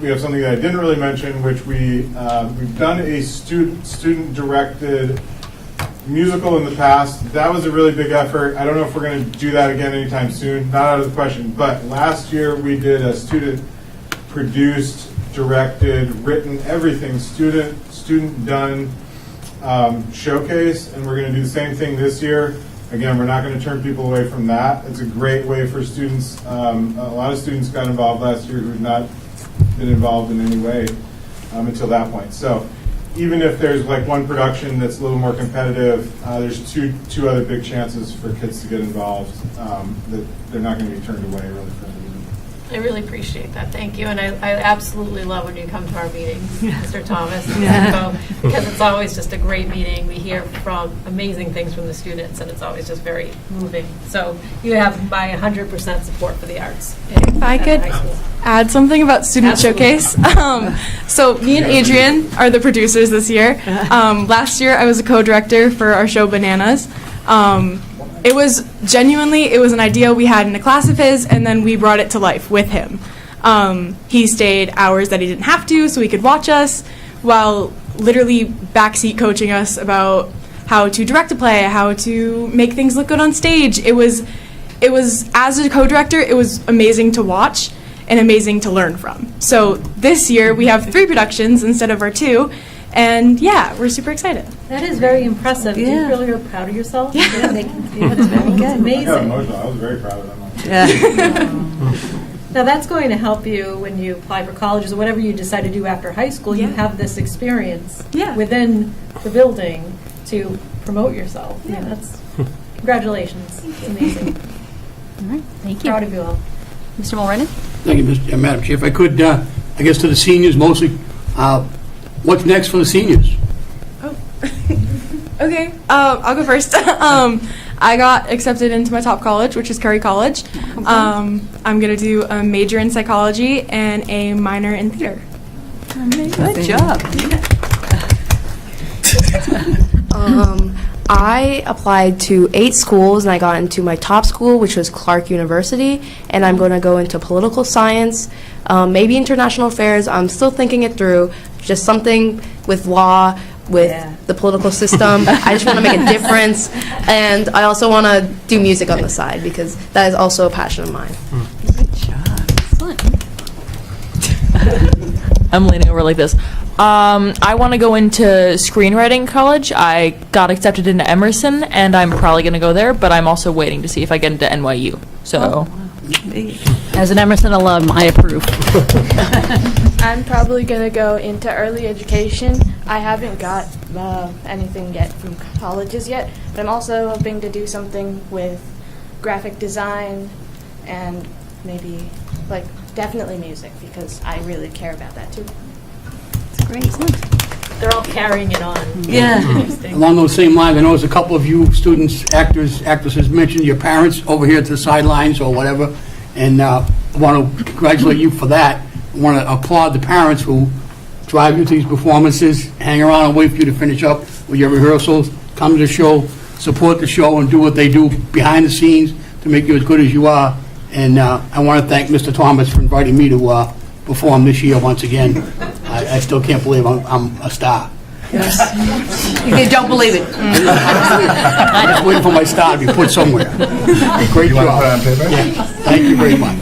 we have something that I didn't really mention, which we've done a student-directed musical in the past. That was a really big effort. I don't know if we're going to do that again anytime soon. Not out of the question. But last year we did a student-produced, directed, written, everything, student-done showcase. And we're going to do the same thing this year. Again, we're not going to turn people away from that. It's a great way for students. A lot of students got involved last year who had not been involved in any way until that point. So even if there's like one production that's a little more competitive, there's two other big chances for kids to get involved that they're not going to be turned away really from the beginning. I really appreciate that. Thank you. And I absolutely love when you come to our meetings, Mr. Thomas, because it's always just a great meeting. We hear from amazing things from the students, and it's always just very moving. So you have my 100% support for the arts. If I could add something about Student Showcase. So me and Adrian are the producers this year. Last year I was a co-director for our show Bananas. It was genuinely, it was an idea we had in a class of his, and then we brought it to life with him. He stayed hours that he didn't have to so he could watch us, while literally backseat coaching us about how to direct a play, how to make things look good on stage. It was, as a co-director, it was amazing to watch and amazing to learn from. So this year we have 3 productions instead of our 2, and yeah, we're super excited. That is very impressive. Do you feel you're proud of yourself? Yeah. That's very good. It's amazing. I got emotional. I was very proud of them. Now that's going to help you when you apply for colleges or whatever you decide to do after high school. You have this experience within the building to promote yourself. Yeah, that's congratulations. It's amazing. All right, thank you. Proud of you all. Mr. Mulrennan? Thank you, Madam Chair. If I could, I guess to the seniors mostly, what's next for the seniors? Okay, I'll go first. I got accepted into my top college, which is Curry College. I'm going to do a major in psychology and a minor in theater. Good job. I applied to 8 schools, and I got into my top school, which was Clark University, and I'm going to go into political science, maybe international affairs. I'm still thinking it through, just something with law, with the political system. I just want to make a difference, and I also want to do music on the side, because that is also a passion of mine. Good job. Excellent. I'm leaning over like this. I want to go into screenwriting college. I got accepted into Emerson, and I'm probably going to go there, but I'm also waiting to see if I get into NYU. So, as an Emerson alum, I approve. I'm probably going to go into early education. I haven't got anything yet from colleges yet, but I'm also hoping to do something with graphic design and maybe, like, definitely music, because I really care about that too. That's great. They're all carrying it on. Yeah. Along those same lines, I noticed a couple of you students, actors, actresses mentioned your parents over here to the sidelines or whatever, and I want to congratulate you for that. I want to applaud the parents who drive you to these performances, hang around and wait for you to finish up with your rehearsals, come to the show, support the show, and do what they do behind the scenes to make you as good as you are. And I want to thank Mr. Thomas for inviting me to perform this year once again. I still can't believe I'm a star. Yes. You don't believe it. I'm just waiting for my star to be put somewhere. Great job. Yeah. Thank you very much.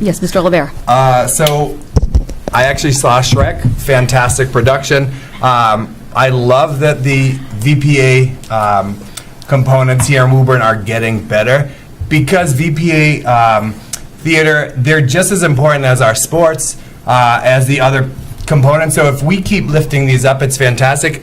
Yes, Mr. Oliver. So I actually saw Shrek. Fantastic production. I love that the VPA components here in Woburn are getting better, because VPA theater, they're just as important as our sports, as the other components. So if we keep lifting these up, it's fantastic.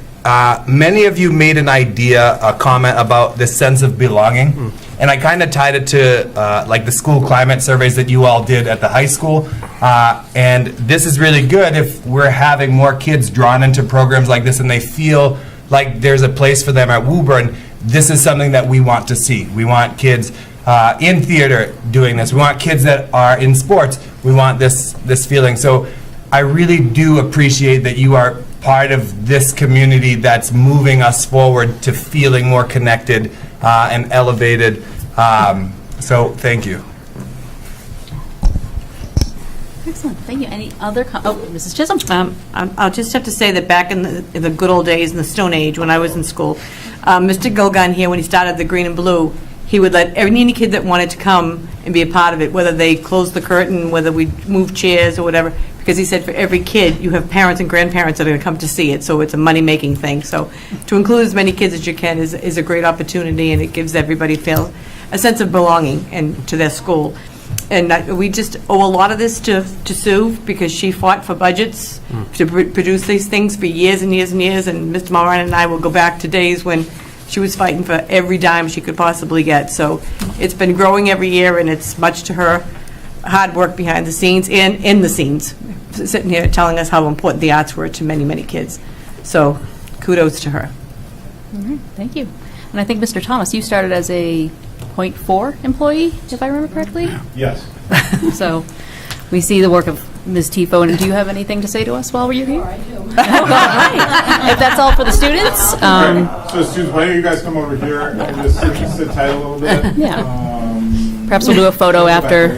Many of you made a comment about the sense of belonging. And I kind of tied it to like the school climate surveys that you all did at the high school. And this is really good if we're having more kids drawn into programs like this and they feel like there's a place for them at Woburn. This is something that we want to see. We want kids in theater doing this. We want kids that are in sports. We want this feeling. So I really do appreciate that you are part of this community that's moving us forward to feeling more connected and elevated. So thank you. Excellent, thank you. Any other, Mrs. Chisholm? I'll just have to say that back in the good old days, in the Stone Age, when I was in school, Mr. Gilgun here, when he started the Green and Blue, he would let any kid that wanted to come and be a part of it, whether they closed the curtain, whether we moved chairs or whatever, because he said for every kid, you have parents and grandparents that are going to come to see it, so it's a money-making thing. So to include as many kids as you can is a great opportunity, and it gives everybody a sense of belonging and to their school. And we just owe a lot of this to Sue, because she fought for budgets to produce these things for years and years and years, and Mr. Moran and I will go back to days when she was fighting for every dime she could possibly get. So it's been growing every year, and it's much to her hard work behind the scenes and in the scenes, sitting here telling us how important the arts were to many, many kids. So kudos to her. All right, thank you. And I think, Mr. Thomas, you started as a .4 employee, if I remember correctly? Yes. So we see the work of Ms. Tifo, and do you have anything to say to us while we're here? I do. All right. If that's all for the students. So students, why don't you guys come over here and just sit tight a little bit? Yeah. Perhaps we'll do a photo after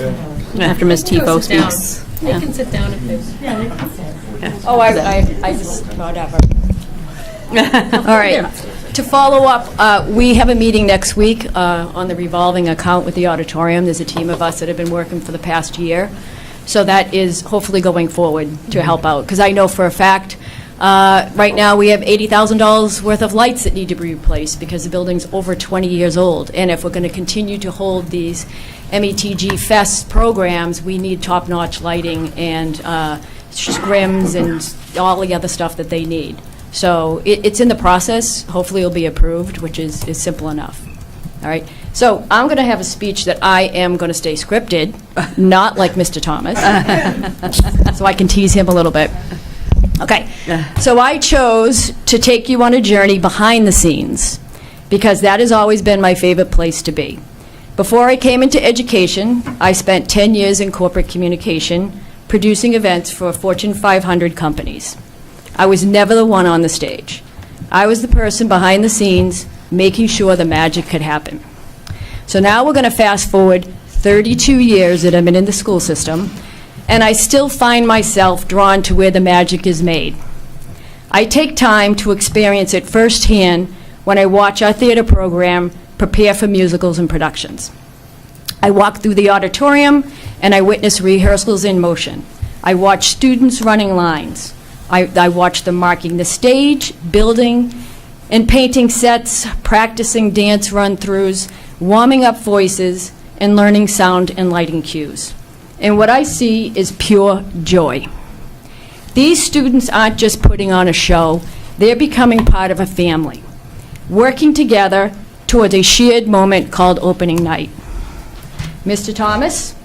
Ms. Tifo Sit down. speaks. They can sit down if they. Yeah, they can sit. Oh, I just, whatever. All right. To follow up, we have a meeting next week on the revolving account with the auditorium. There's a team of us that have been working for the past year. So that is hopefully going forward to help out. Because I know for a fact, right now we have $80,000 worth of lights that need to be replaced because the building's over 20 years old. And if we're going to continue to hold these METG Fest programs, we need top-notch lighting and scrims and all the other stuff that they need. So it's in the process. Hopefully it'll be approved, which is simple enough. All right. So I'm going to have a speech that I am going to stay scripted, not like Mr. Thomas, so I can tease him a little bit. Okay. So I chose to take you on a journey behind the scenes because that has always been my favorite place to be. Before I came into education, I spent 10 years in corporate communication, producing events for Fortune 500 companies. I was never the one on the stage. I was the person behind the scenes making sure the magic could happen. So now we're going to fast forward 32 years that I've been in the school system, and I still find myself drawn to where the magic is made. I take time to experience it firsthand when I watch our theater program prepare for musicals and productions. I walk through the auditorium and I witness rehearsals in motion. I watch students running lines. I watch them marking the stage, building and painting sets, practicing dance run-throughs, warming up voices, and learning sound and lighting cues. And what I see is pure joy. These students aren't just putting on a show, they're becoming part of a family, working together towards a shared moment called opening night. Mr. Thomas,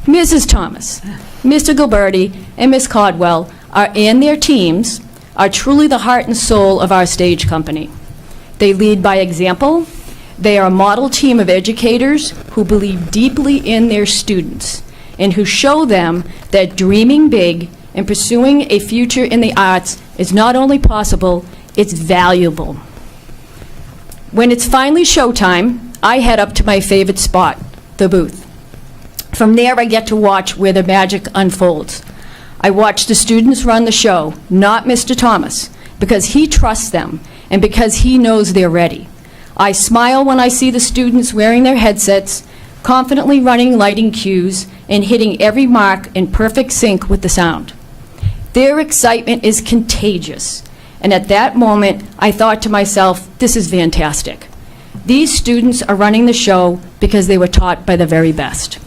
Mrs. Thomas, Mr. Gilberti, and Ms. Caldwell and their teams are truly the heart and soul of our stage company. They lead by example. They are a model team of educators who believe deeply in their students and who show them that dreaming big and pursuing a future in the arts is not only possible, it's valuable. When it's finally showtime, I head up to my favorite spot, the booth. From there, I get to watch where the magic unfolds. I watch the students run the show, not Mr. Thomas, because he trusts them and because he knows they're ready. I smile when I see the students wearing their headsets, confidently running lighting cues, and hitting every mark in perfect sync with the sound. Their excitement is contagious, and at that moment, I thought to myself, this is fantastic. These students are running the show because they were taught by the very best.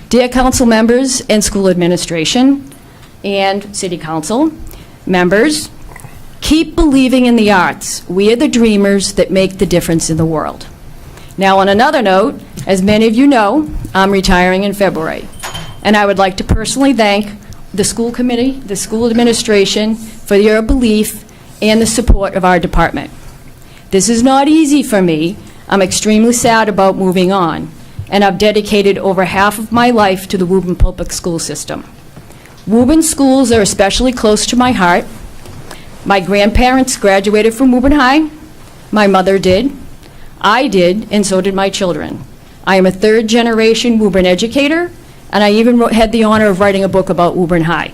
Dear council members and school administration and city council members, keep believing in the arts. We are the dreamers that make the difference in the world. Now, on another note, as many of you know, I'm retiring in February, and I would like to personally thank the school committee, the school administration, for your belief and the support of our department. This is not easy for me. I'm extremely sad about moving on, and I've dedicated over half of my life to the Woburn Public School System. Woburn schools are especially close to my heart. My grandparents graduated from Woburn High. My mother did. I did, and so did my children. I am a third-generation Woburn educator, and I even had the honor of writing a book about Woburn High.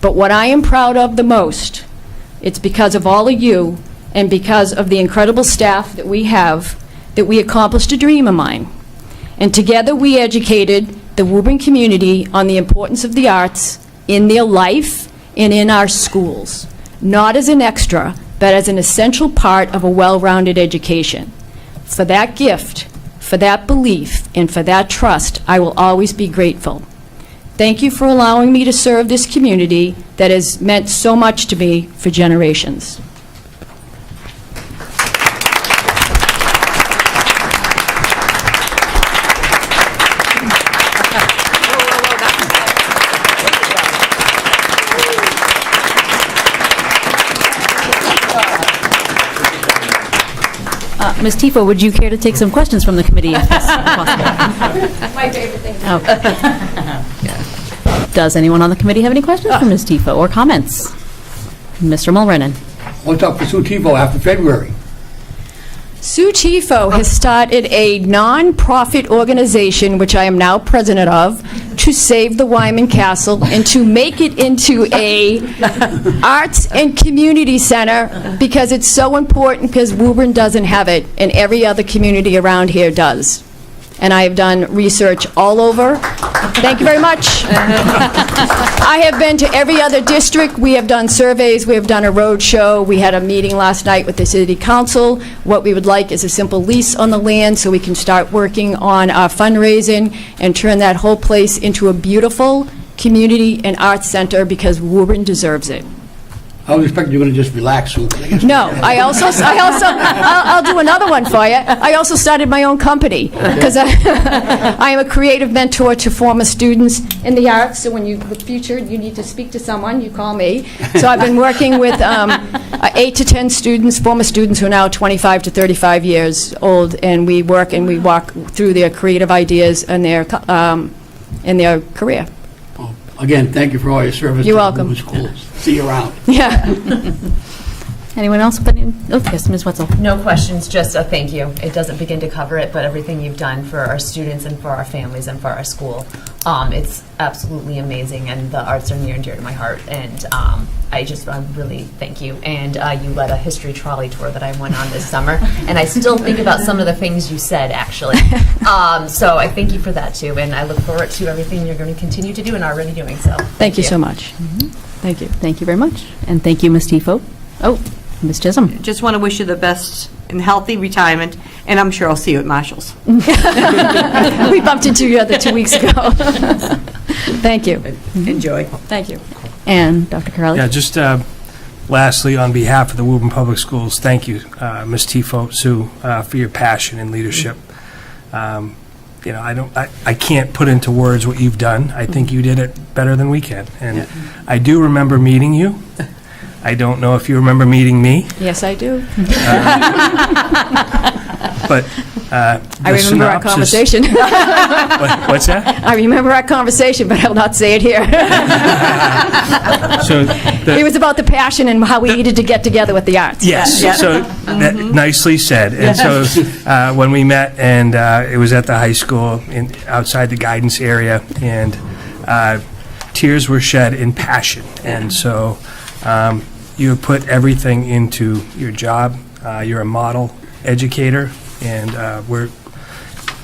But what I am proud of the most, it's because of all of you and because of the incredible staff that we have, that we accomplished a dream of mine. And together we educated the Woburn community on the importance of the arts in their life and in our schools, not as an extra, but as an essential part of a well-rounded education. For that gift, for that belief, and for that trust, I will always be grateful. Thank you for allowing me to serve this community that has meant so much to me for generations. Ms. Tifo, would you care to take some questions from the committee if that's possible? My favorite thing. Does anyone on the committee have any questions for Ms. Tifo or comments? Mr. Mulrennan. What's up for Sue Tebow after February? Sue Tifo has started a non-profit organization, which I am now president of, to save the Wyman Castle and to make it into a arts and community center, because it's so important, because Woburn doesn't have it and every other community around here does. And I have done research all over. Thank you very much. I have been to every other district. We have done surveys. We have done a road show. We had a meeting last night with the city council. What we would like is a simple lease on the land so we can start working on our fundraising and turn that whole place into a beautiful community and arts center, because Woburn deserves it. I was expecting you were going to just relax, Sue. No, I'll do another one for you. I also started my own company, because I am a creative mentor to former students in the arts, so when the future, you need to speak to someone, you call me. So I've been working with 8 to 10 students, former students who are now 25 to 35 years old, and we work and we walk through their creative ideas and their career. Again, thank you for all your service You're to welcome. the schools. See you around. Yeah. Anyone else with any? Oh, yes, Ms. Wetzel. No questions, just a thank you. It doesn't begin to cover it, but everything you've done for our students and for our families and for our school, it's absolutely amazing, and the arts are near and dear to my heart, and I really thank you. And you led a history trolley tour that I went on this summer, and I still think about some of the things you said, actually. So I thank you for that, too, and I look forward to everything you're going to continue to do and are already doing, so. Thank you so much. Thank you. Thank you very much. And thank you, Ms. Tifo. Oh, Ms. Chisholm. Just want to wish you the best and healthy retirement, and I'm sure I'll see you at Marshall's. We bumped into you 2 weeks ago. Thank you. Enjoy. Thank you. And Dr. Corrali? Yeah, just lastly, on behalf of the Woburn Public Schools, thank you, Ms. Tifo, Sue, for your passion and leadership. I can't put into words what you've done. I think you did it better than we can. And I do remember meeting you. I don't know if you remember meeting me. Yes, I do. But I remember our conversation. What's that? I remember our conversation, but I'll not say it here. It was about the passion and how we needed to get together with the arts. Yes, so that, nicely said. And so when we met, and it was at the high school outside the guidance area, and tears were shed in passion. And so you have put everything into your job. You're a model educator, and we're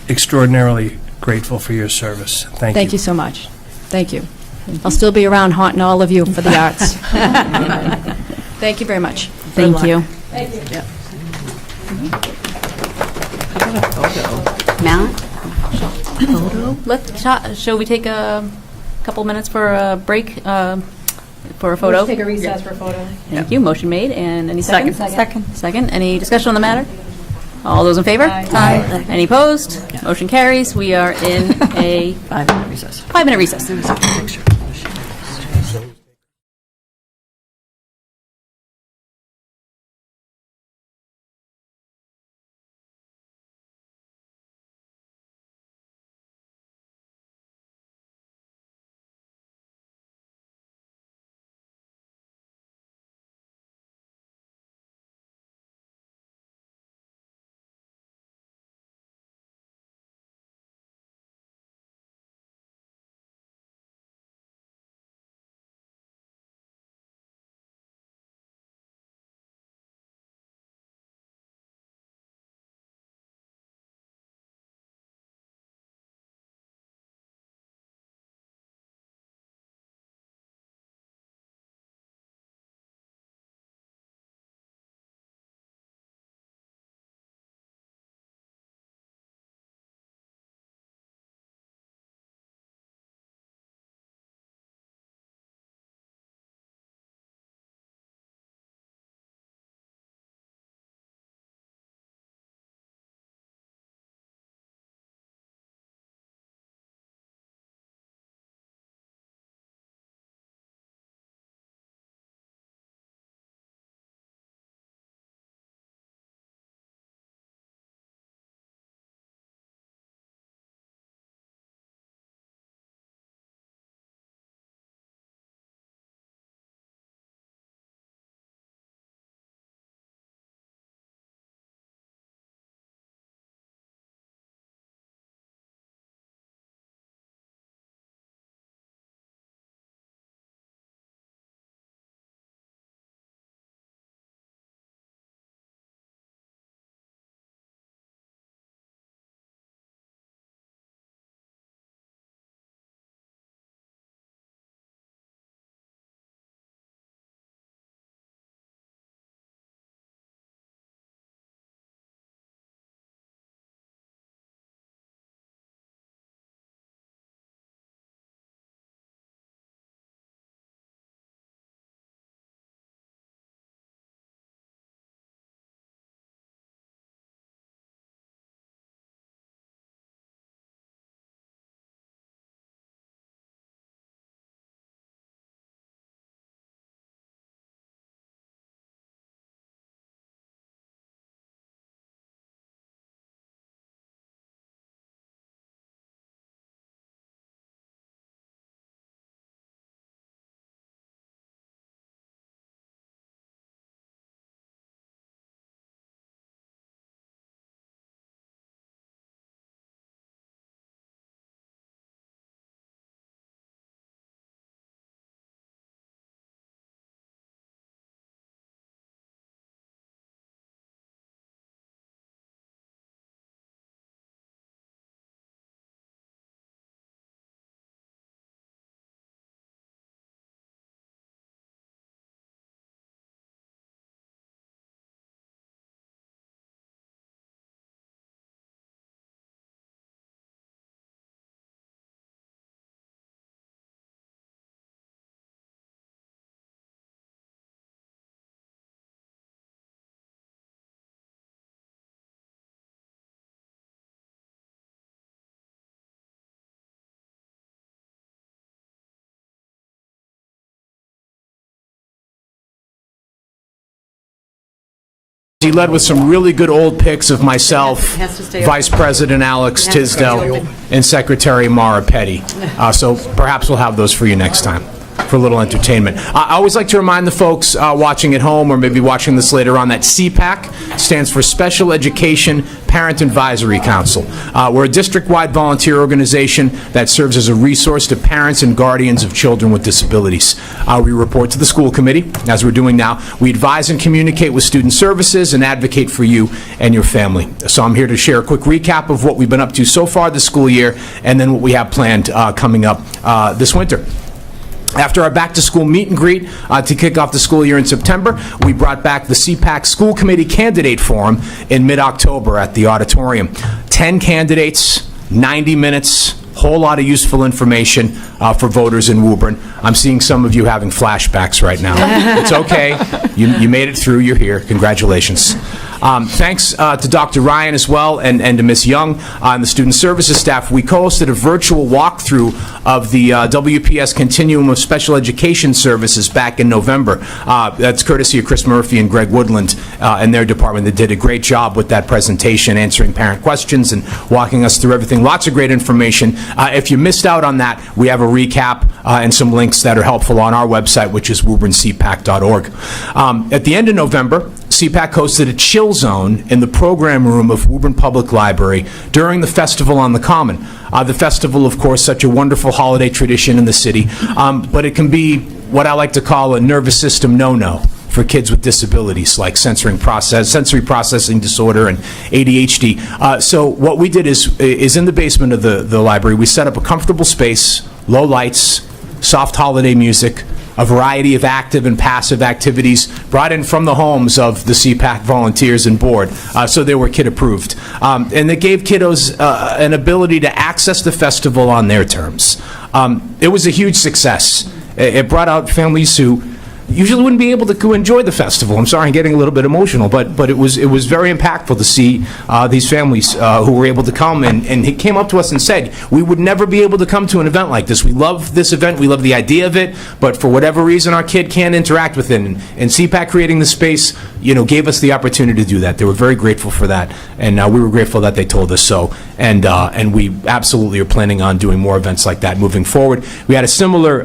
extraordinarily grateful for your service. Thank you. Thank you so much. Thank you. I'll still be around haunting all of you for the arts. Thank you very much. Thank you. Thank you. Yep. Matt? Photo? Shall we take a couple minutes for a break for a photo? Let's take a recess for a photo. Thank you. Motion made. And any seconds? Second. Second. Any discussion on the matter? All those in favor? Aye. Any opposed? Motion carries. We are in a 5-minute recess. 5-minute recess. He led with some really good old pics of myself, has to stay Vice President Alex Tisdale, and Secretary Mara Petty. So perhaps we'll have those for you next time for a little entertainment. I always like to remind the folks watching at home or maybe watching this later on that CPAC stands for Special Education Parent Advisory Council. We're a district-wide volunteer organization that serves as a resource to parents and guardians of children with disabilities. We report to the school committee, as we're doing now. We advise and communicate with student services and advocate for you and your family. So I'm here to share a quick recap of what we've been up to so far this school year and then what we have planned coming up this winter. After our back-to-school meet and greet to kick off the school year in September, we brought back the CPAC School Committee Candidate Forum in mid-October at the auditorium. 10 candidates, 90 minutes, whole lot of useful information for voters in Woburn. I'm seeing some of you having flashbacks right now. It's okay. You made it through. You're here. Congratulations. Thanks to Dr. Ryan as well and to Ms. Young and the Student Services staff. We co-hosted a virtual walkthrough of the WPS Continuum of Special Education Services back in November. That's courtesy of Chris Murphy and Greg Woodland and their department. They did a great job with that presentation, answering parent questions and walking us through everything. Lots of great information. If you missed out on that, we have a recap and some links that are helpful on our website, which is woburncpac.org. At the end of November, CPAC hosted a chill zone in the program room of Woburn Public Library during the Festival on the Common. The festival, of course, such a wonderful holiday tradition in the city, but it can be what I like to call a nervous system no-no for kids with disabilities like sensory processing disorder and ADHD. So what we did is in the basement of the library, we set up a comfortable space, low lights, soft holiday music, a variety of active and passive activities brought in from the homes of the CPAC volunteers and board, so they were kid-approved. And it gave kiddos an ability to access the festival on their terms. It was a huge success. It brought out families who usually wouldn't be able to enjoy the festival. I'm sorry, I'm getting a little bit emotional, but it was very impactful to see these families who were able to come, and he came up to us and said, we would never be able to come to an event like this. We love this event, we love the idea of it, but for whatever reason our kid can't interact with it, and CPAC creating the space, gave us the opportunity to do that. They were very grateful for that, and we were grateful that they told us so, and we absolutely are planning on doing more events like that moving forward. We had a similar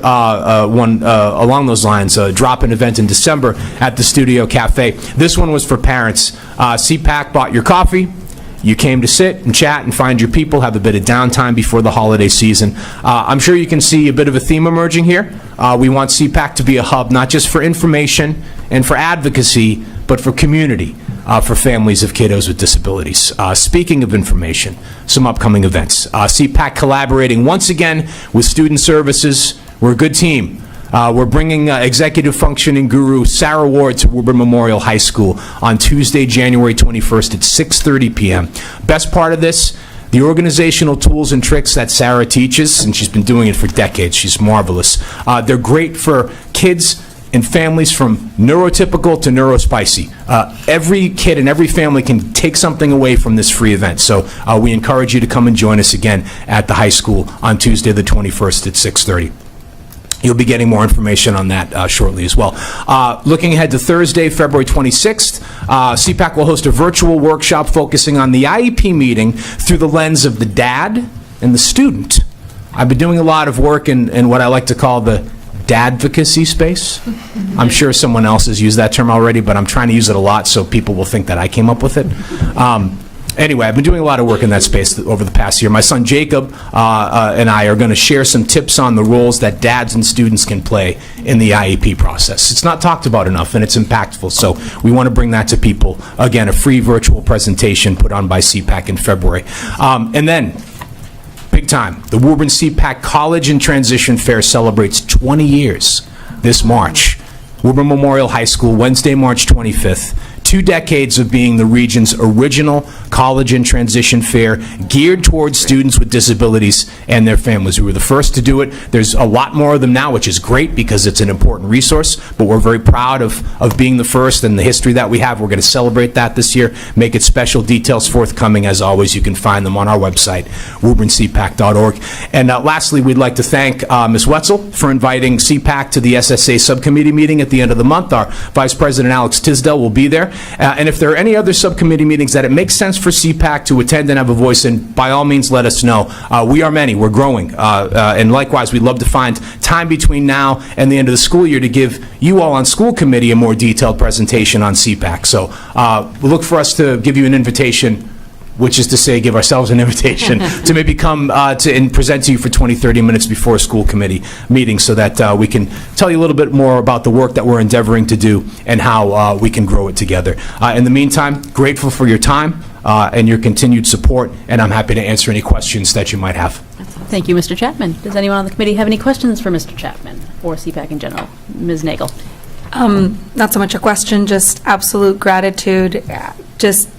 one along those lines, drop-in event in December at the Studio Cafe. This one was for parents. CPAC bought your coffee. You came to sit and chat and find your people, have a bit of downtime before the holiday season. I'm sure you can see a bit of a theme emerging here. We want CPAC to be a hub not just for information and for advocacy, but for community, for families of kiddos with disabilities. Speaking of information, some upcoming events. CPAC collaborating once again with Student Services. We're a good team. We're bringing executive functioning guru Sarah Ward to Woburn Memorial High School on Tuesday, January 21st at 6:30 p.m. Best part of this, the organizational tools and tricks that Sarah teaches, and she's been doing it for decades. She's marvelous. They're great for kids and families from neurotypical to neurospicy. Every kid and every family can take something away from this free event. So we encourage you to come and join us again at the high school on Tuesday the 21st at 6:30. You'll be getting more information on that shortly as well. Looking ahead to Thursday, February 26th, CPAC will host a virtual workshop focusing on the IEP meeting through the lens of the dad and the student. I've been doing a lot of work in what I like to call the dadvocacy space. I'm sure someone else has used that term already, but I'm trying to use it a lot so people will think that I came up with it. Anyway, I've been doing a lot of work in that space over the past year. My son Jacob and I are going to share some tips on the roles that dads and students can play in the IEP process. It's not talked about enough, and it's impactful, so we want to bring that to people. Again, a free virtual presentation put on by CPAC in February. And then, big time, the Woburn CPAC College and Transition Fair celebrates 20 years this March. Woburn Memorial High School, Wednesday, March 25th. 2 decades of being the region's original college and transition fair geared towards students with disabilities and their families. We were the first to do it. There's a lot more of them now, which is great because it's an important resource, but we're very proud of being the first and the history that we have. We're going to celebrate that this year, make it special. Details forthcoming. As always, you can find them on our website, woburncpac.org. And lastly, we'd like to thank Ms. Wetzel for inviting CPAC to the SSA subcommittee meeting at the end of the month. Our Vice President Alex Tisdale will be there. And if there are any other subcommittee meetings that it makes sense for CPAC to attend and have a voice in, by all means, let us know. We are many. We're growing. And likewise, we'd love to find time between now and the end of the school year to give you all on school committee a more detailed presentation on CPAC. So we look for us to give you an invitation, which is to say give ourselves an invitation to maybe come and present to you for 20, 30 minutes before a school committee meeting so that we can tell you a little bit more about the work that we're endeavoring to do and how we can grow it together. In the meantime, grateful for your time and your continued support, and I'm happy to answer any questions that you might have. Thank you, Mr. Chapman. Does anyone on the committee have any questions for Mr. Chapman or CPAC in general? Ms. Nagel. Not so much a question, just absolute gratitude, just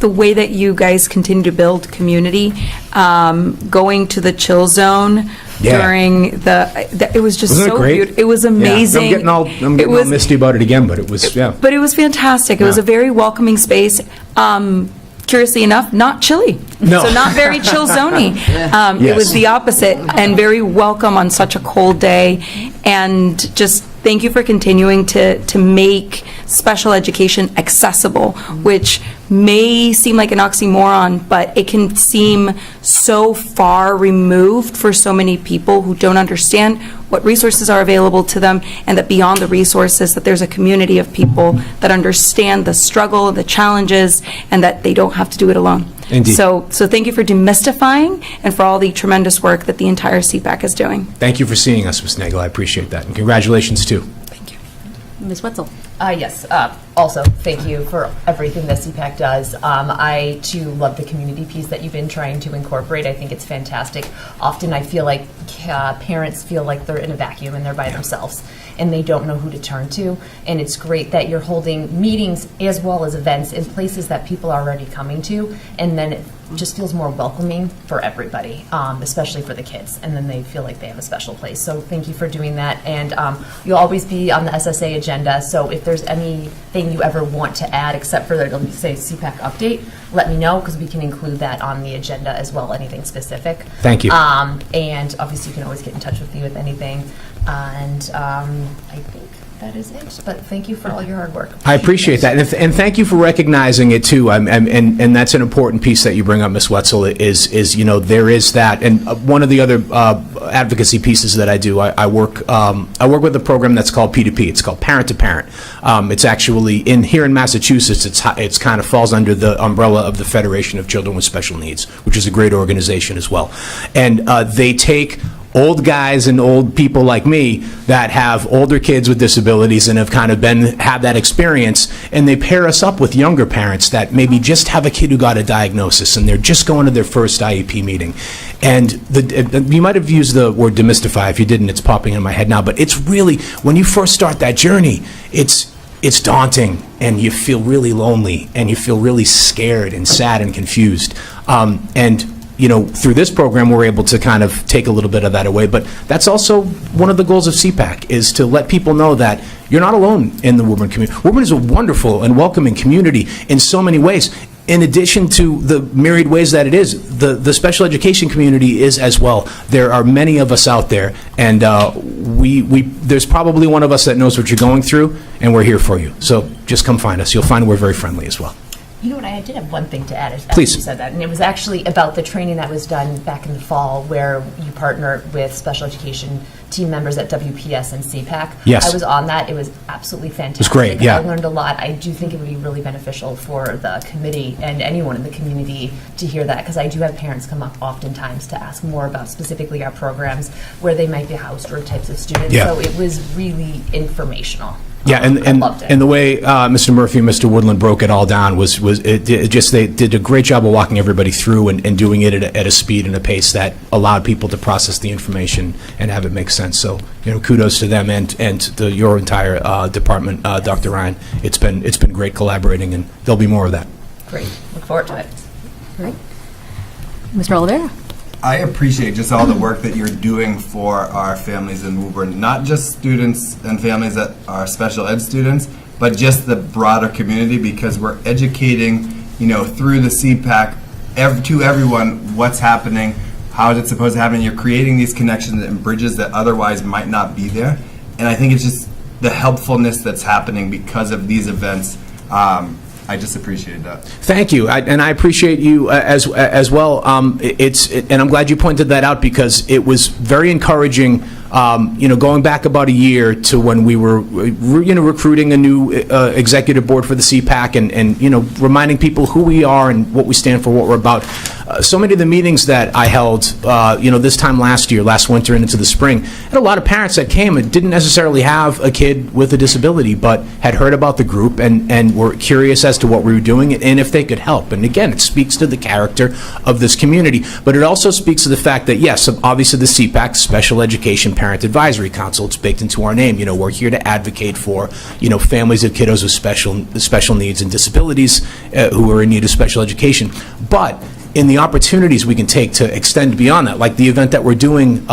the way that you guys continue to build community, going to the chill zone during it was just Wasn't it so great? beautiful. It was amazing. Yeah. I'm getting all misty about it again, but it was, But it was fantastic. It was a very welcoming space. Curiously enough, not chilly. No. So not very chill zony. It was the opposite and very welcome on such a cold day. And just thank you for continuing to make special education accessible, which may seem like an oxymoron, but it can seem so far removed for so many people who don't understand what resources are available to them, and that beyond the resources, that there's a community of people that understand the struggle, the challenges, and that they don't have to do it alone. Indeed. So thank you for demystifying and for all the tremendous work that the entire CPAC is doing. Thank you for seeing us, Ms. Nagel. I appreciate that. And congratulations, too. Ms. Wetzel. Yes. Also, thank you for everything that CPAC does. I, too, love the community piece that you've been trying to incorporate. I think it's fantastic. Often I feel like parents feel like they're in a vacuum and they're by themselves and they don't know who to turn to. And it's great that you're holding meetings as well as events in places that people are already coming to, and then it just feels more welcoming for everybody, especially for the kids, and then they feel like they have a special place. So thank you for doing that, and you'll always be on the SSA agenda, so if there's anything you ever want to add except for the, say, CPAC update, let me know, because we can include that on the agenda as well, anything specific. Thank you. And obviously you can always get in touch with me with anything, and I think that is it, but thank you for all your hard work. I appreciate that, and thank you for recognizing it too. And that's an important piece that you bring up, Ms. Wetzel. Is there is that, and one of the other advocacy pieces that I do. I work with a program that's called P2P. It's called Parent to Parent. It's actually here in Massachusetts. It's kind of falls under the umbrella of the Federation of Children with Special Needs, which is a great organization as well. And they take old guys and old people like me that have older kids with disabilities and have kind of had that experience, and they pair us up with younger parents that maybe just have a kid who got a diagnosis and they're just going to their first IEP meeting. And you might have used the word demystify. If you didn't, it's popping in my head now. But it's really, when you first start that journey, it's daunting, and you feel really lonely, and you feel really scared and sad and confused. And through this program, we're able to kind of take a little bit of that away. But that's also one of the goals of CPAC, is to let people know that you're not alone in the Woburn community. Woburn is a wonderful and welcoming community in so many ways. In addition to the myriad ways that it is, the special education community is as well. There are many of us out there, and there's probably one of us that knows what you're going through, and we're here for you. So just come find us. You'll find we're very friendly as well. You know what, I did have one thing to add as Please. you said that, and it was actually about the training that was done back in the fall where you partnered with special education team members at WPS and CPAC. Yes. I was on that. It was absolutely fantastic. It was great, yeah. I learned a lot. I do think it would be really beneficial for the committee and anyone in the community to hear that, because I do have parents come up oftentimes to ask more about specifically our programs, where they might be housed or types of students. Yeah. So it was really informational. Yeah, I loved it. and the way Mr. Murphy and Mr. Woodland broke it all down was they did a great job of walking everybody through and doing it at a speed and a pace that allowed people to process the information and have it make sense. So, kudos to them and your entire department, Dr. Ryan. It's been great collaborating, and there'll be more of that. Great. Look forward to it. Great. Mr. Oliveira. I appreciate just all the work that you're doing for our families in Woburn, not just students and families that are special ed students, but just the broader community, because we're educating, through the CPAC to everyone what's happening, how is it supposed to happen. You're creating these connections and bridges that otherwise might not be there. And I think it's just the helpfulness that's happening because of these events I just appreciate that. Thank you, and I appreciate you as well. And I'm glad you pointed that out because it was very encouraging. Going back about a year to when we were, recruiting a new executive board for the CPAC, and reminding people who we are and what we stand for, what we're about. So many of the meetings that I held, this time last winter and into the spring, had a lot of parents that came and didn't necessarily have a kid with a disability, but had heard about the group and were curious as to what we were doing and if they could help. And again, it speaks to the character of this community, but it also speaks to the fact that, yes, obviously the CPAC, Special Education Parent Advisory Council, it's baked into our name. We're here to advocate for, families of kiddos with special needs and disabilities who are in need of special education. But in the opportunities we can take to extend beyond that, like the event that we're doing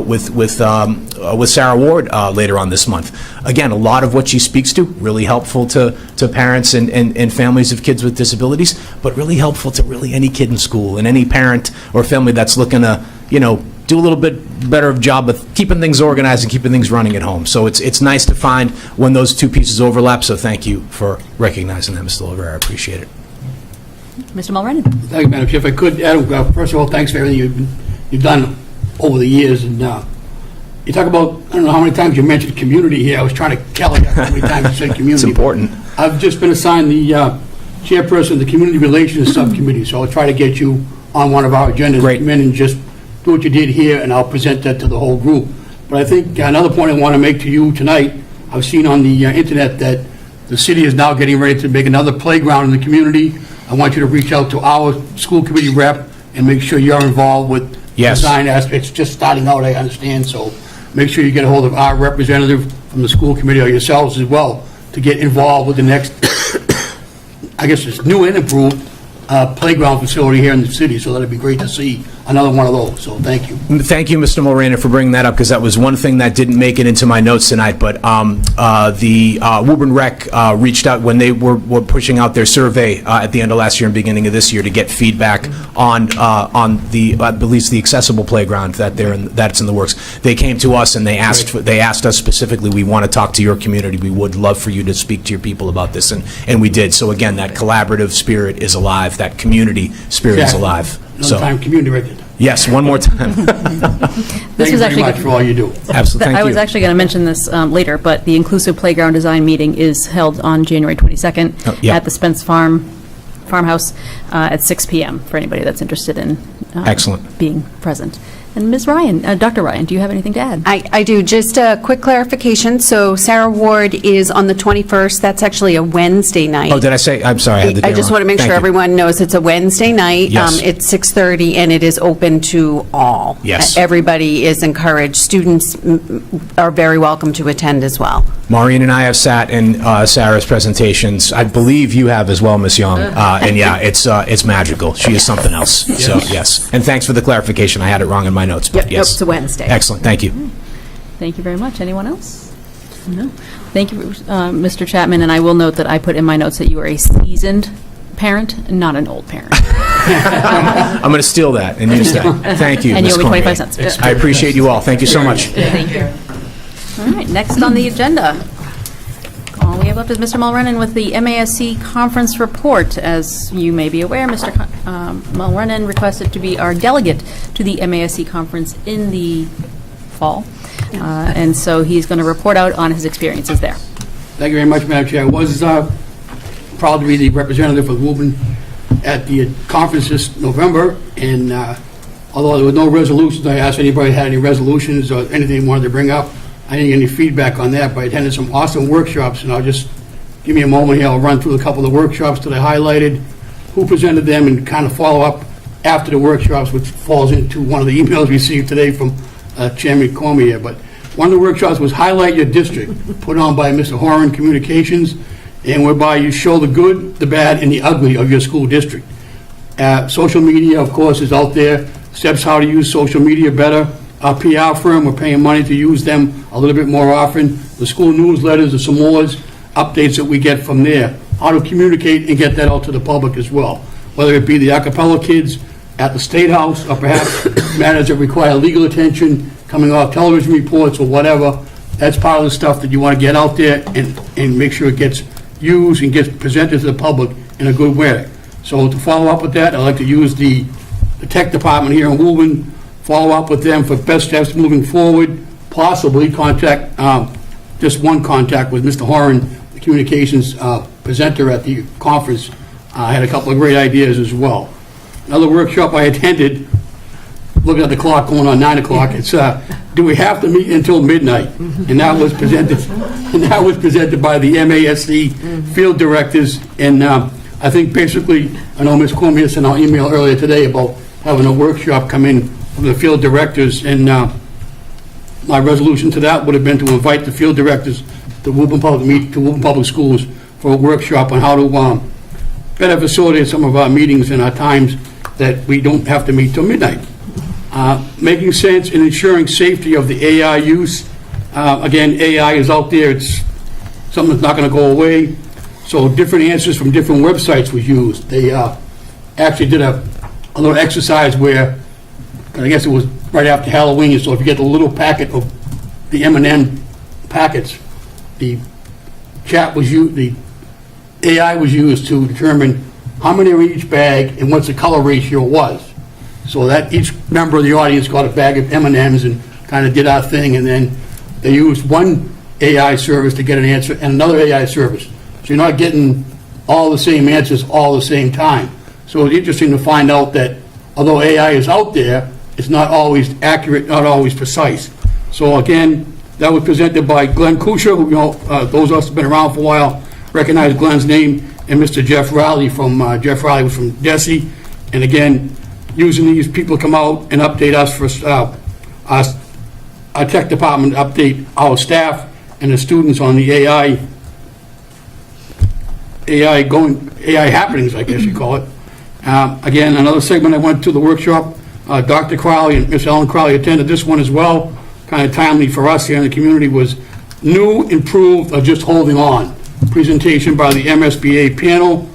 with Sarah Ward later on this month. Again, a lot of what she speaks to, really helpful to parents and families of kids with disabilities, but really helpful to really any kid in school and any parent or family that's looking to, do a little bit better of job of keeping things organized and keeping things running at home. So it's nice to find when those two pieces overlap, so thank you for recognizing that, Mr. Olivera. I appreciate it. Mr. Mulrennan. Thank you, Madam Chair. If I could, Adam, first of all, thanks for everything you've done over the years. And you talk about, I don't know how many times you mentioned community here. I was trying to calculate how many times you said community. It's important. I've just been assigned the chairperson of the Community Relations Subcommittee, so I'll try to get you on one of our agendas. Great. Come in and just do what you did here, and I'll present that to the whole group. But I think another point I want to make to you tonight, I've seen on the internet that the city is now getting ready to make another playground in the community. I want you to reach out to our school committee rep and make sure you're involved with design aspects. Just starting out, I understand, so make sure you get a hold of our representative from the school committee or yourselves as well to get involved with the next, I guess it's new and improved, playground facility here in the city, so that'd be great to see another one of those, so thank you. Thank you, Mr. Mulrennan, for bringing that up, because that was one thing that didn't make it into my notes tonight, but the Woburn Rec reached out when they were pushing out their survey at the end of last year and beginning of this year to get feedback on the, I believe it's the accessible playground that's in the works. They came to us and they asked us specifically, we want to talk to your community, we would love for you to speak to your people about this, and we did. So again, that collaborative spirit is alive, that community spirit is alive. Another time, community record. Yes, one more time. Thank you very much for all you do. Absolutely, thank you. I was actually going to mention this later, but the Inclusive Playground Design meeting is held on January 22nd at the Spence Farmhouse at 6 p.m. for anybody that's interested in Excellent. Being present. And Ms. Ryan, Dr. Ryan, do you have anything to add? I do. Just a quick clarification. So Sarah Ward is on the 21st. That's actually a Wednesday night. Oh, did I say? I'm sorry. I had the day I just wrong. want to make Thank sure you. everyone knows it's a Wednesday night. Yes. It's 6:30, and it is open to all. Yes. Everybody is encouraged. Students are very welcome to attend as well. Maureen and I have sat in Sarah's presentations. I believe you have as well, Ms. Young. And yeah, it's magical. She is something else. So yes. And thanks for the clarification. I had it wrong in my notes. But yes. It's a Wednesday. Excellent. Thank you. Thank you very much. Anyone else? No. Thank you, Mr. Chapman. And I will note that I put in my notes that you are a seasoned parent, not an old parent. I'm going to steal that and use that. Thank you, And Ms. you owe me Cormier. 25 cents. I appreciate you all. Thank you so much. Thank you. All right, next on the agenda. All we have left is Mr. Mulrennan with the MASC conference report. As you may be aware, Mr. Mulrennan requested to be our delegate to the MASC conference in the fall. And so he's going to report out on his experiences there. Thank you very much, Madam Chair. I was proud to be the representative of Woburn at the conference this November, and although there were no resolutions, I asked anybody had any resolutions or anything they wanted to bring up. I didn't get any feedback on that, but I attended some awesome workshops, and I'll just give me a moment here. I'll run through a couple of the workshops that I highlighted, who presented them, and kind of follow up after the workshops, which falls into one of the emails received today from Chairman Cormier. But one of the workshops was Highlight Your District, put on by Mr. Horan Communications, and whereby you show the good, the bad, and the ugly of your school district. Social media, of course, is out there. Steps how to use social media better. Our PR firm, we're paying money to use them a little bit more often. The school newsletters, the Samoas, updates that we get from there. How to communicate and get that out to the public as well. Whether it be the a cappella kids at the State House, or perhaps matters that require legal attention, coming off television reports or whatever. That's part of the stuff that you want to get out there and make sure it gets used and gets presented to the public in a good way. So to follow up with that, I'd like to use the tech department here in Woburn, follow up with them for best steps moving forward, possibly contact, just one contact with Mr. Horan, the communications presenter at the conference. I had a couple of great ideas as well. Another workshop I attended, looking at the clock going on 9 o'clock, it's, do we have to meet until midnight? And that was presented by the MASC field directors. And I think basically, I know Ms. Cormier sent out an email earlier today about having a workshop come in from the field directors. And my resolution to that would have been to invite the field directors to Woburn Public Schools for a workshop on how to better facilitate some of our meetings and our times that we don't have to meet till midnight. Making sense and ensuring safety of the AI use. Again, AI is out there. It's something that's not going to go away. So different answers from different websites was used. They actually did a little exercise where, I guess it was right after Halloween, so if you get a little packet of the M&M packets, the AI was used to determine how many are in each bag and what the color ratio was. So that each member of the audience got a bag of M&Ms and kind of did our thing, and then they used one AI service to get an answer and another AI service. So you're not getting all the same answers all the same time. So it's interesting to find out that although AI is out there, it's not always accurate, not always precise. So again, that was presented by Glenn Kusher, who, those of us who have been around for a while recognize Glenn's name, and Mr. Jeff Riley Jeff Riley was from DESE. And again, using these people to come out and update us for our tech department, update our staff and the students on the AI happenings, I guess you call it. Again, another segment I went to the workshop, Dr. Crowley and Miss Ellen Crowley attended this one as well. Kind of timely for us here in the community was new, improved, or just holding on. Presentation by the MSBA panel,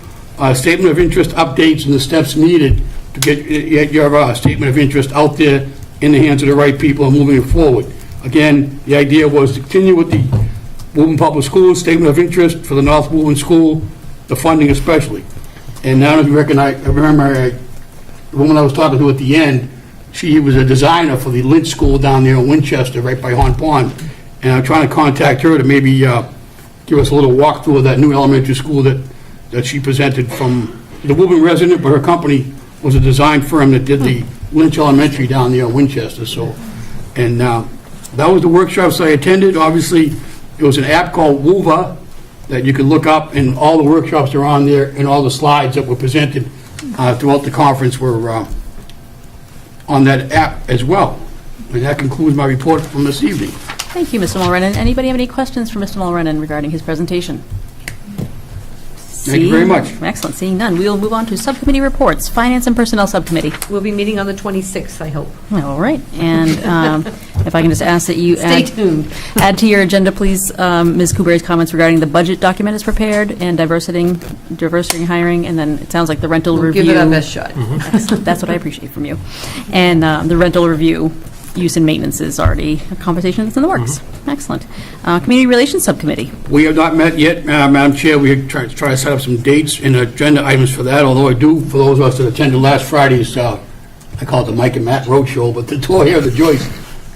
statement of interest updates and the steps needed to get your statement of interest out there in the hands of the right people and moving it forward. Again, the idea was to continue with the Woburn Public Schools statement of interest for the North Woburn School, the funding especially. And now if you recognize, I remember the woman I was talking to at the end, she was a designer for the Lynch School down there in Winchester, right by Hon Pond. And I'm trying to contact her to maybe give us a little walkthrough of that new elementary school that she presented from the Woburn resident, but her company was a design firm that did the Lynch Elementary down there in Winchester. So, and that was the workshops I attended. Obviously, there was an app called Wova that you can look up, and all the workshops are on there, and all the slides that were presented throughout the conference were on that app as well. And that concludes my report from this evening. Thank you, Mr. Mulrennan. Anybody have any questions for Mr. Mulrennan regarding his presentation? Thank you very much. Excellent. Seeing none, we will move on to subcommittee reports. Finance and Personnel Subcommittee. We'll be meeting on the 26th, I hope. All right. And if I can just ask that you Stay tuned. add to your agenda, please, Ms. Kuberry's comments regarding the budget document is prepared and diversity hiring, and then it sounds like the rental review. Give it our best shot. Excellent. That's what I appreciate from you. And the rental review, use and maintenance is already a conversation that's in the works. Excellent. Community Relations Subcommittee. We have not met yet, Madam Chair. We try to set up some dates and agenda items for that, although I do, for those of us that attended last Friday's, I call it the Mike and Matt Roadshow, but the tour here, the Joyce,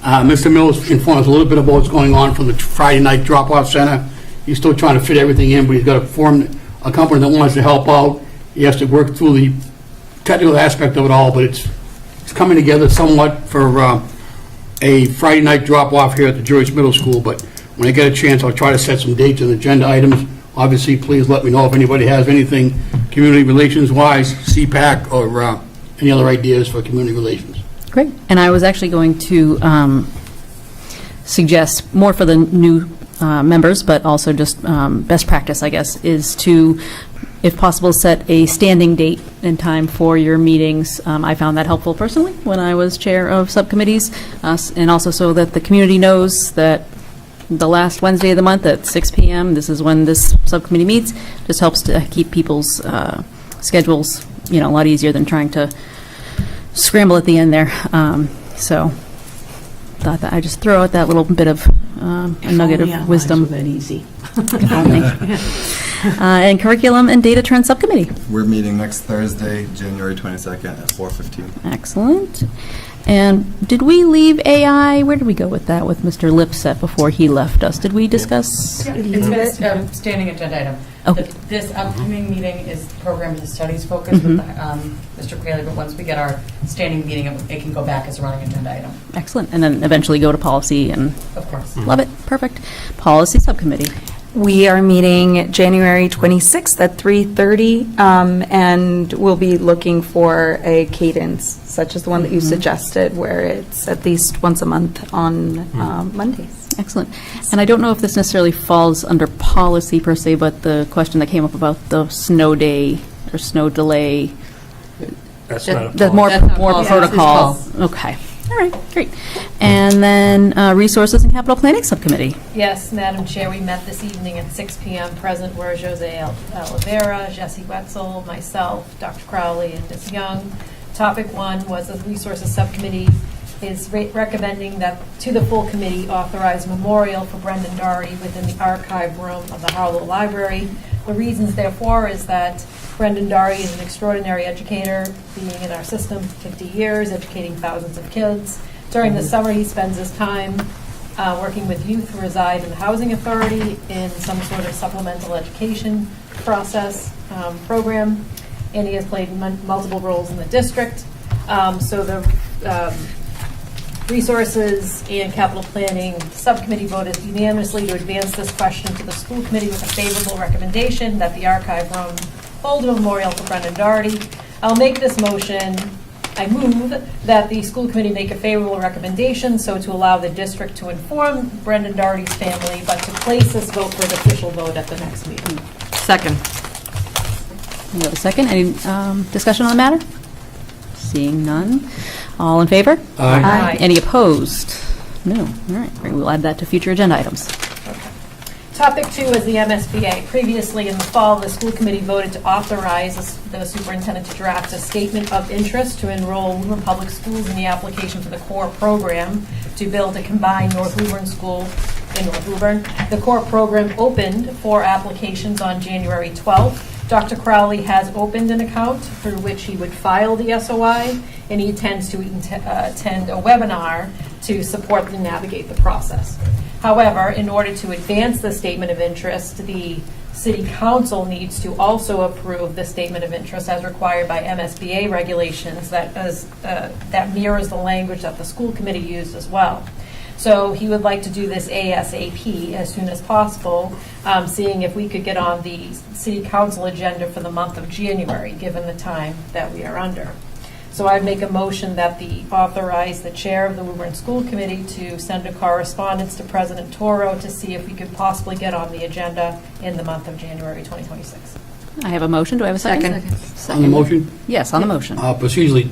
Mr. Mills informed us a little bit about what's going on from the Friday night drop-off center. He's still trying to fit everything in, but he's got to form a company that wants to help out. He has to work through the technical aspect of it all, but it's coming together somewhat for a Friday night drop-off here at the Joyce Middle School, but when I get a chance, I'll try to set some dates and agenda items. Obviously, please let me know if anybody has anything community relations-wise, CPAC, or any other ideas for community relations. Great. And I was actually going to suggest more for the new members, but also just best practice, I guess, is to, if possible, set a standing date and time for your meetings. I found that helpful personally when I was chair of subcommittees, and also so that the community knows that the last Wednesday of the month at 6 p.m., this is when this subcommittee meets. Just helps to keep people's schedules, a lot easier than trying to scramble at the end there. So thought that I'd just throw out that little bit of a nugget only our of lives wisdom. were that easy. If only. And Curriculum and Data Trend Subcommittee. We're meeting next Thursday, January 22nd at 4:15. Excellent. And did we leave AI? Where did we go with that with Mr. Lipset before he left us? Did we discuss? It's been a standing agenda item. Okay. This upcoming meeting is Programs and Studies focused with Mhm. Mr. Crayley, but once we get our standing meeting, it can go back as a running agenda item. Excellent. And then eventually go to policy and. Of course. Love it. Perfect. Policy Subcommittee. We are meeting January 26th at 3:30, and we'll be looking for a cadence, such as the one that you suggested, where it's at least once a month on Mondays. Excellent. And I don't know if this necessarily falls under policy per se, but the question that came up about the snow day or snow delay. That's not a The more policy. That's not more policy. protocol. Okay. All right. Great. And then Resources and Capital Planning Subcommittee. Yes, Madam Chair, we met this evening at 6 p.m. Present were Jose Oliveira, Jesse Wetzel, myself, Dr. Crowley, and Ms. Young. Topic 1 was the Resources Subcommittee is recommending that to the full committee authorize memorial for Brendan Doherty within the archive room of the Harlow Library. The reasons, therefore, is that Brendan Doherty is an extraordinary educator, being in our system for 50 years, educating thousands of kids. During the summer, he spends his time working with youth who reside in the Housing Authority in some sort of supplemental education process program, and he has played multiple roles in the district. So the Resources and Capital Planning Subcommittee voted unanimously to advance this question to the school committee with a favorable recommendation that the archive room hold a memorial for Brendan Doherty. I'll make this motion. I move that the school committee make a favorable recommendation so to allow the district to inform Brendan Doherty's family, but to place this vote for an official vote at the next meeting. Second. We have a second. Any discussion on the matter? Seeing none. All in favor? Aye. Aye. Any opposed? No. All right. Great. We'll add that to future agenda items. Topic 2 is the MSBA. Previously in the fall, the school committee voted to authorize the superintendent to draft a statement of interest to enroll Woburn Public Schools in the application for the core program to build a combined North Woburn school in North Woburn. The core program opened for applications on January 12th. Dr. Crowley has opened an account through which he would file the SOI, and he intends to attend a webinar to support and navigate the process. However, in order to advance the statement of interest, the City Council needs to also approve the statement of interest as required by MSBA regulations that mirrors the language that the school committee used as well. So he would like to do this ASAP as soon as possible, seeing if we could get on the City Council agenda for the month of January, given the time that we are under. So I'd make a motion that authorize the chair of the Woburn School Committee to send a correspondence to President Toro to see if we could possibly get on the agenda in the month of January 2026. I have a motion. Do I have a second? On the motion? Yes, on the motion. Procedurally,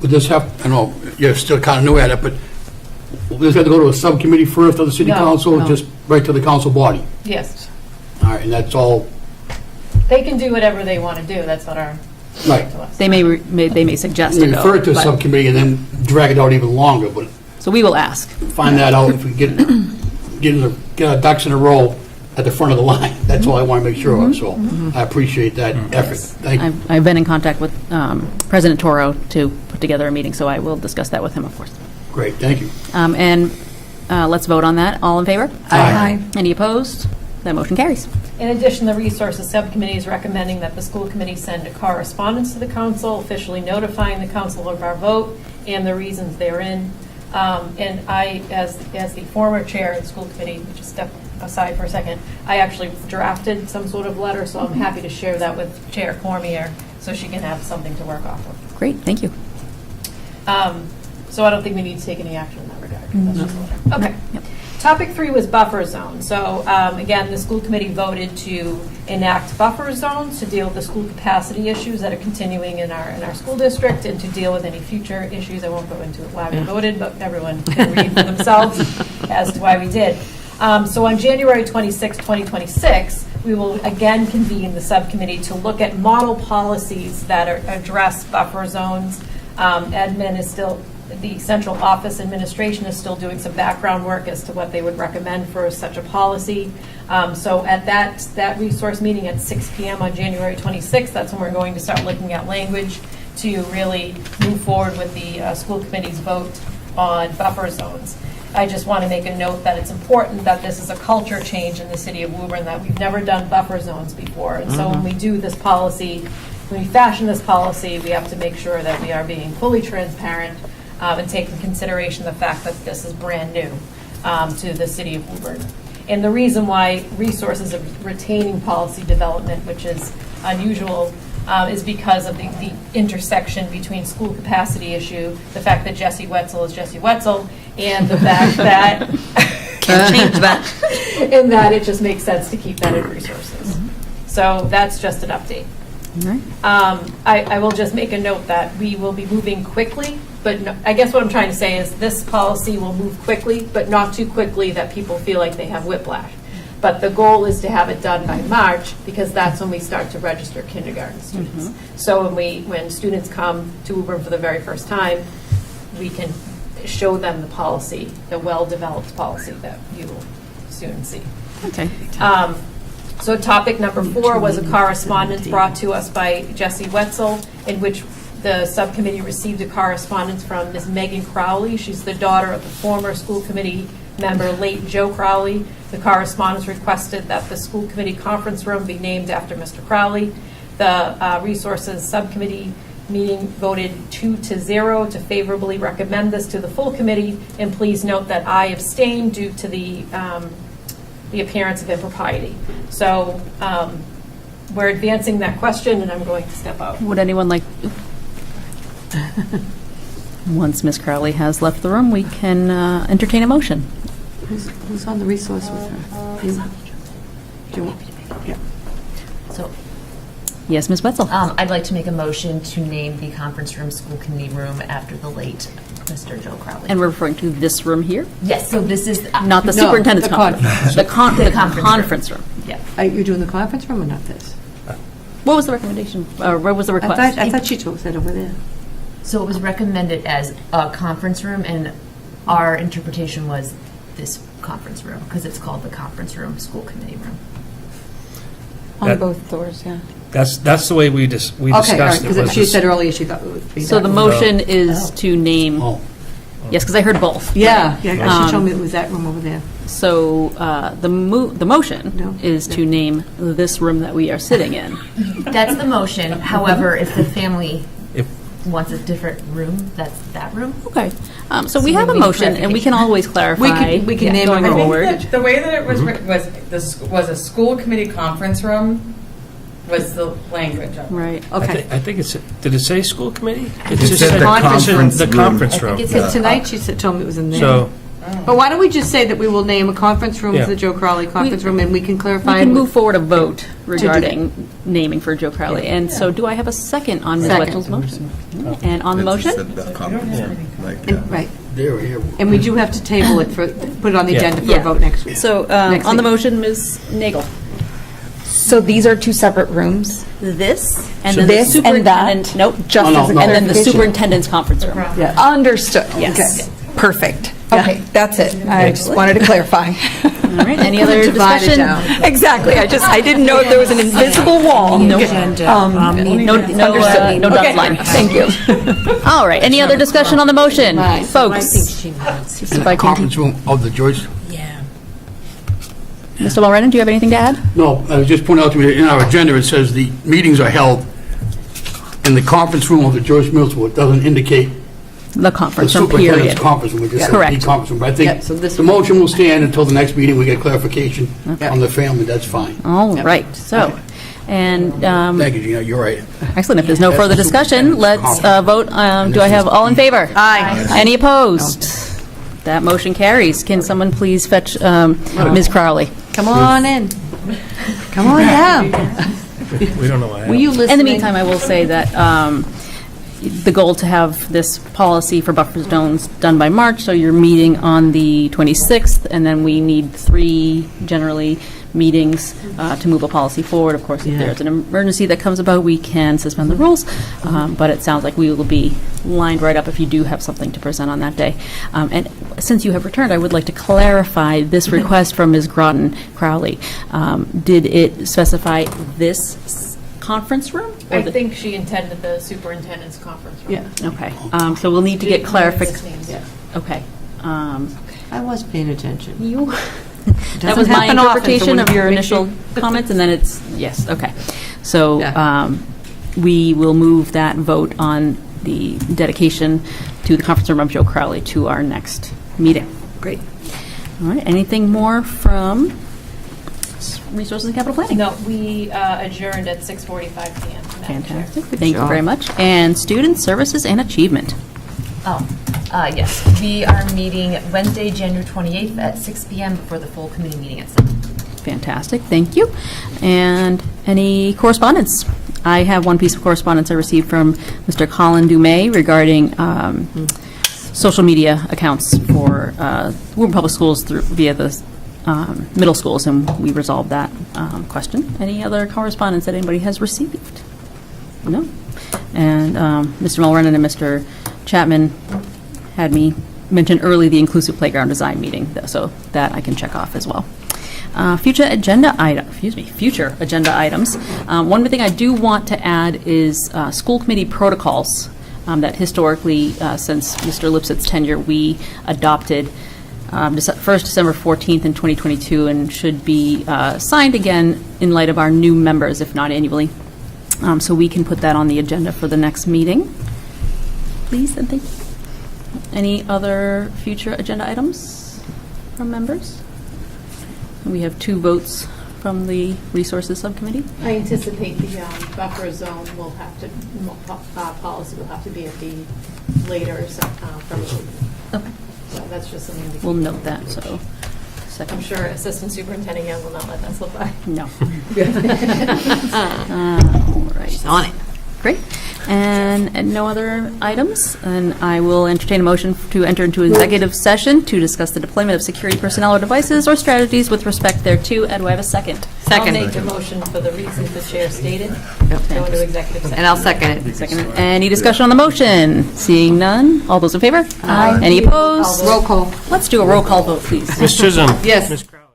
would this have, I know you're still kind of new at it, but will this have to go to a subcommittee first of the city No, council, or no. just right to the council body? Yes. All right, and that's all, They can do whatever they want to do. That's not our right. to us. They may suggest it. Refer it to a but- subcommittee and then drag it out even longer, but So we will ask. find that out if we get our ducks in a row at the front of the line. That's all I want to make sure of, so I appreciate that effort. Thank you. I've been in contact with President Toro to put together a meeting, so I will discuss that with him, of course. Great, thank you. And let's vote on that. All in favor? Aye. Any opposed? That motion carries. In addition, the Resources Subcommittee is recommending that the school committee send a correspondence to the council, officially notifying the council of our vote and the reasons therein. And I, as the former chair of the school committee, just step aside for a second, I actually drafted some sort of letter, so I'm happy to share that with Chair Cormier so she can have something to work off of. Great, thank you. So I don't think we need to take any action in that regard. That's just a letter. Okay. Topic 3 was buffer zone. So again, the school committee voted to enact buffer zones to deal with the school capacity issues that are continuing in our school district and to deal with any future issues. I won't go into why we voted, but everyone can read for themselves as to why we did. So on January 26, 2026, we will again convene the subcommittee to look at model policies that address buffer zones. Admin is still The central office administration is still doing some background work as to what they would recommend for such a policy. So at that resource meeting at 6 p.m. on January 26th, that's when we're going to start looking at language to really move forward with the school committee's vote on buffer zones. I just want to make a note that it's important that this is a culture change in the city of Woburn, that we've never done buffer zones before. And so when we do this policy, when we fashion this policy, we have to make sure that we are being fully transparent and take into consideration the fact that this is brand new to the city of Woburn. And the reason why resources are retaining policy development, which is unusual, is because of the intersection between school capacity issue, the fact that Jesse Wetzel is Jesse Wetzel, and the fact that Can't change that. in that it just makes sense to keep that in resources. So that's just an update. I will just make a note that we will be moving quickly, but I guess what I'm trying to say is this policy will move quickly, but not too quickly that people feel like they have whiplash. But the goal is to have it done by March, because that's when we start to register kindergarten students. So when students come to Woburn for the very first time, we can show them the policy, the well-developed policy that you will soon see. Okay. So topic number 4 was a correspondence brought to us by Jesse Wetzel, in which the subcommittee received a correspondence from Ms. Megan Crowley. She's the daughter of the former school committee member, late Joe Crowley. The correspondence requested that the school committee conference room be named after Mr. Crowley. The resources subcommittee meeting voted 2-0 to favorably recommend this to the full committee. And please note that I abstained due to the appearance of impropriety. So we're advancing that question, and I'm going to step out. Would anyone like, once Ms. Crowley has left the room, we can entertain a motion. Who's on the resource with her? Do you want? Yeah. So Yes, Ms. Wetzel. I'd like to make a motion to name the conference room school committee room after the late Mr. Joe Crowley. And we're referring to this room here? Yes, so this is... Not the superintendent's conference. The conference room. Yeah. Are you doing the conference room or not this? What was the recommendation, or what was the request? I thought she said over there. So it was recommended as a conference room, and our interpretation was this conference room, because it's called the conference room, school committee room. On both doors, yeah. That's the way we discussed it. Because she said earlier she thought it would be. So the motion is to name, yes, because I heard both. Yeah, she told me it was that room over there. So the motion is to name this room that we are sitting in. That's the motion. However, if the family wants a different room, that's that room. Okay. So we have a motion, and we can always clarify. We can name going it. forward. The way that it was was a school committee conference room was the language of it. Right. Okay. I think it's, did it say school committee? It just said the conference room. Because tonight she told me it was in there. So, But why don't we just say that we will name a conference room as the Joe Crowley conference room, and we can clarify. We can move forward a vote regarding naming for Joe Crowley. And so do I have a second on Ms. Wetzel's motion? And on the motion? Right. There, here. And we do have to table it put it on the agenda for a vote next week. So on the motion, Ms. Nagel? So these are two separate rooms? This and then This the and that? superintendent. Nope. Just as a And then the clarification. superintendent's conference room. Understood. Yes. Okay. Perfect. Okay, that's it. I just wanted to clarify. All right. Any other discussion? Exactly. I didn't know if there was an invisible wall. No dotted line. Thank you. All right. Any other discussion on the motion, folks? In the conference room of the Joyce. Mr. Mulrennan, do you have anything to add? No, I was just pointing out to me, in our agenda, it says the meetings are held in the conference room of the Joyce Middle School. It doesn't indicate The the conference room, superintendent's period. conference room. It just says Correct. the conference room. But I Yeah, so think this the would- motion will stand until the next meeting. We get clarification on the family. That's fine. All right. So, and Thank you, Gina. You're right. excellent. If there's no further discussion, let's vote. Do I have all in favor? Aye. Any opposed? That motion carries. Can someone please fetch Ms. Crowley? Come on in. Come on down. we don't know why. Were you listening? In the meantime, I will say that the goal to have this policy for buffer zones done by March, so you're meeting on the 26th, and then we need 3 generally meetings to move a policy forward. Of course, if there's an emergency that comes about, we can suspend the rules, but it sounds like we will be lined right up if you do have something to present on that day. And since you have returned, I would like to clarify this request from Ms. Groton Crowley. Did it specify this conference room? I think she intended the superintendent's conference room. Yeah. Okay, so we'll need to get clarification. Yeah. Okay. I was paying attention. You? That Doesn't was my happen often, so interpretation of when your it initial makes comments, and then it's, yes, okay. So Yeah. we will move that vote on the dedication to the conference room of Joe Crowley to our next meeting. Great. All right, anything more from Resources and Capital Planning? No, we adjourned at 6:45 PM. Fantastic, thank you very much. And Student Services and Achievement. Yes. We are meeting Wednesday, January 28th at 6 p.m. for the full committee meeting at 7. Fantastic, thank you. And any correspondence? I have one piece of correspondence I received from Mr. Colin Dumais regarding social media accounts for Woburn Public Schools via the middle schools, and we resolved that question. Any other correspondence that anybody has received? No? And Mr. Mulrennan and Mr. Chapman had me mention early the inclusive playground design meeting, so that I can check off as well. Future agenda items. One thing I do want to add is school committee protocols that historically, since Mr. Lipsett's tenure, we adopted first December 14th in 2022, and should be signed again in light of our new members, if not annually. So we can put that on the agenda for the next meeting. Please and thank you. Any other future agenda items from members? We have 2 votes from the Resources Subcommittee. I anticipate the buffer zone will have to, policy will have to be at the later from. Okay. So that's just something to keep. We'll note that, so. I'm sure Assistant Superintendent Young will not let that slip by. No. All right. She's on it. Great. And no other items? And I will entertain a motion to enter into executive session to discuss the deployment of security personnel or devices or strategies with respect thereto. And do I have a second? Second. I'll make the motion for the reasons the chair stated. Go into executive session. And I'll second it. Second. Any discussion on the motion? Seeing none. All those in favor? Aye. Any opposed? Roll call. Let's do a roll call vote, please. Ms. Chisholm? Yes. Ms. Crowley?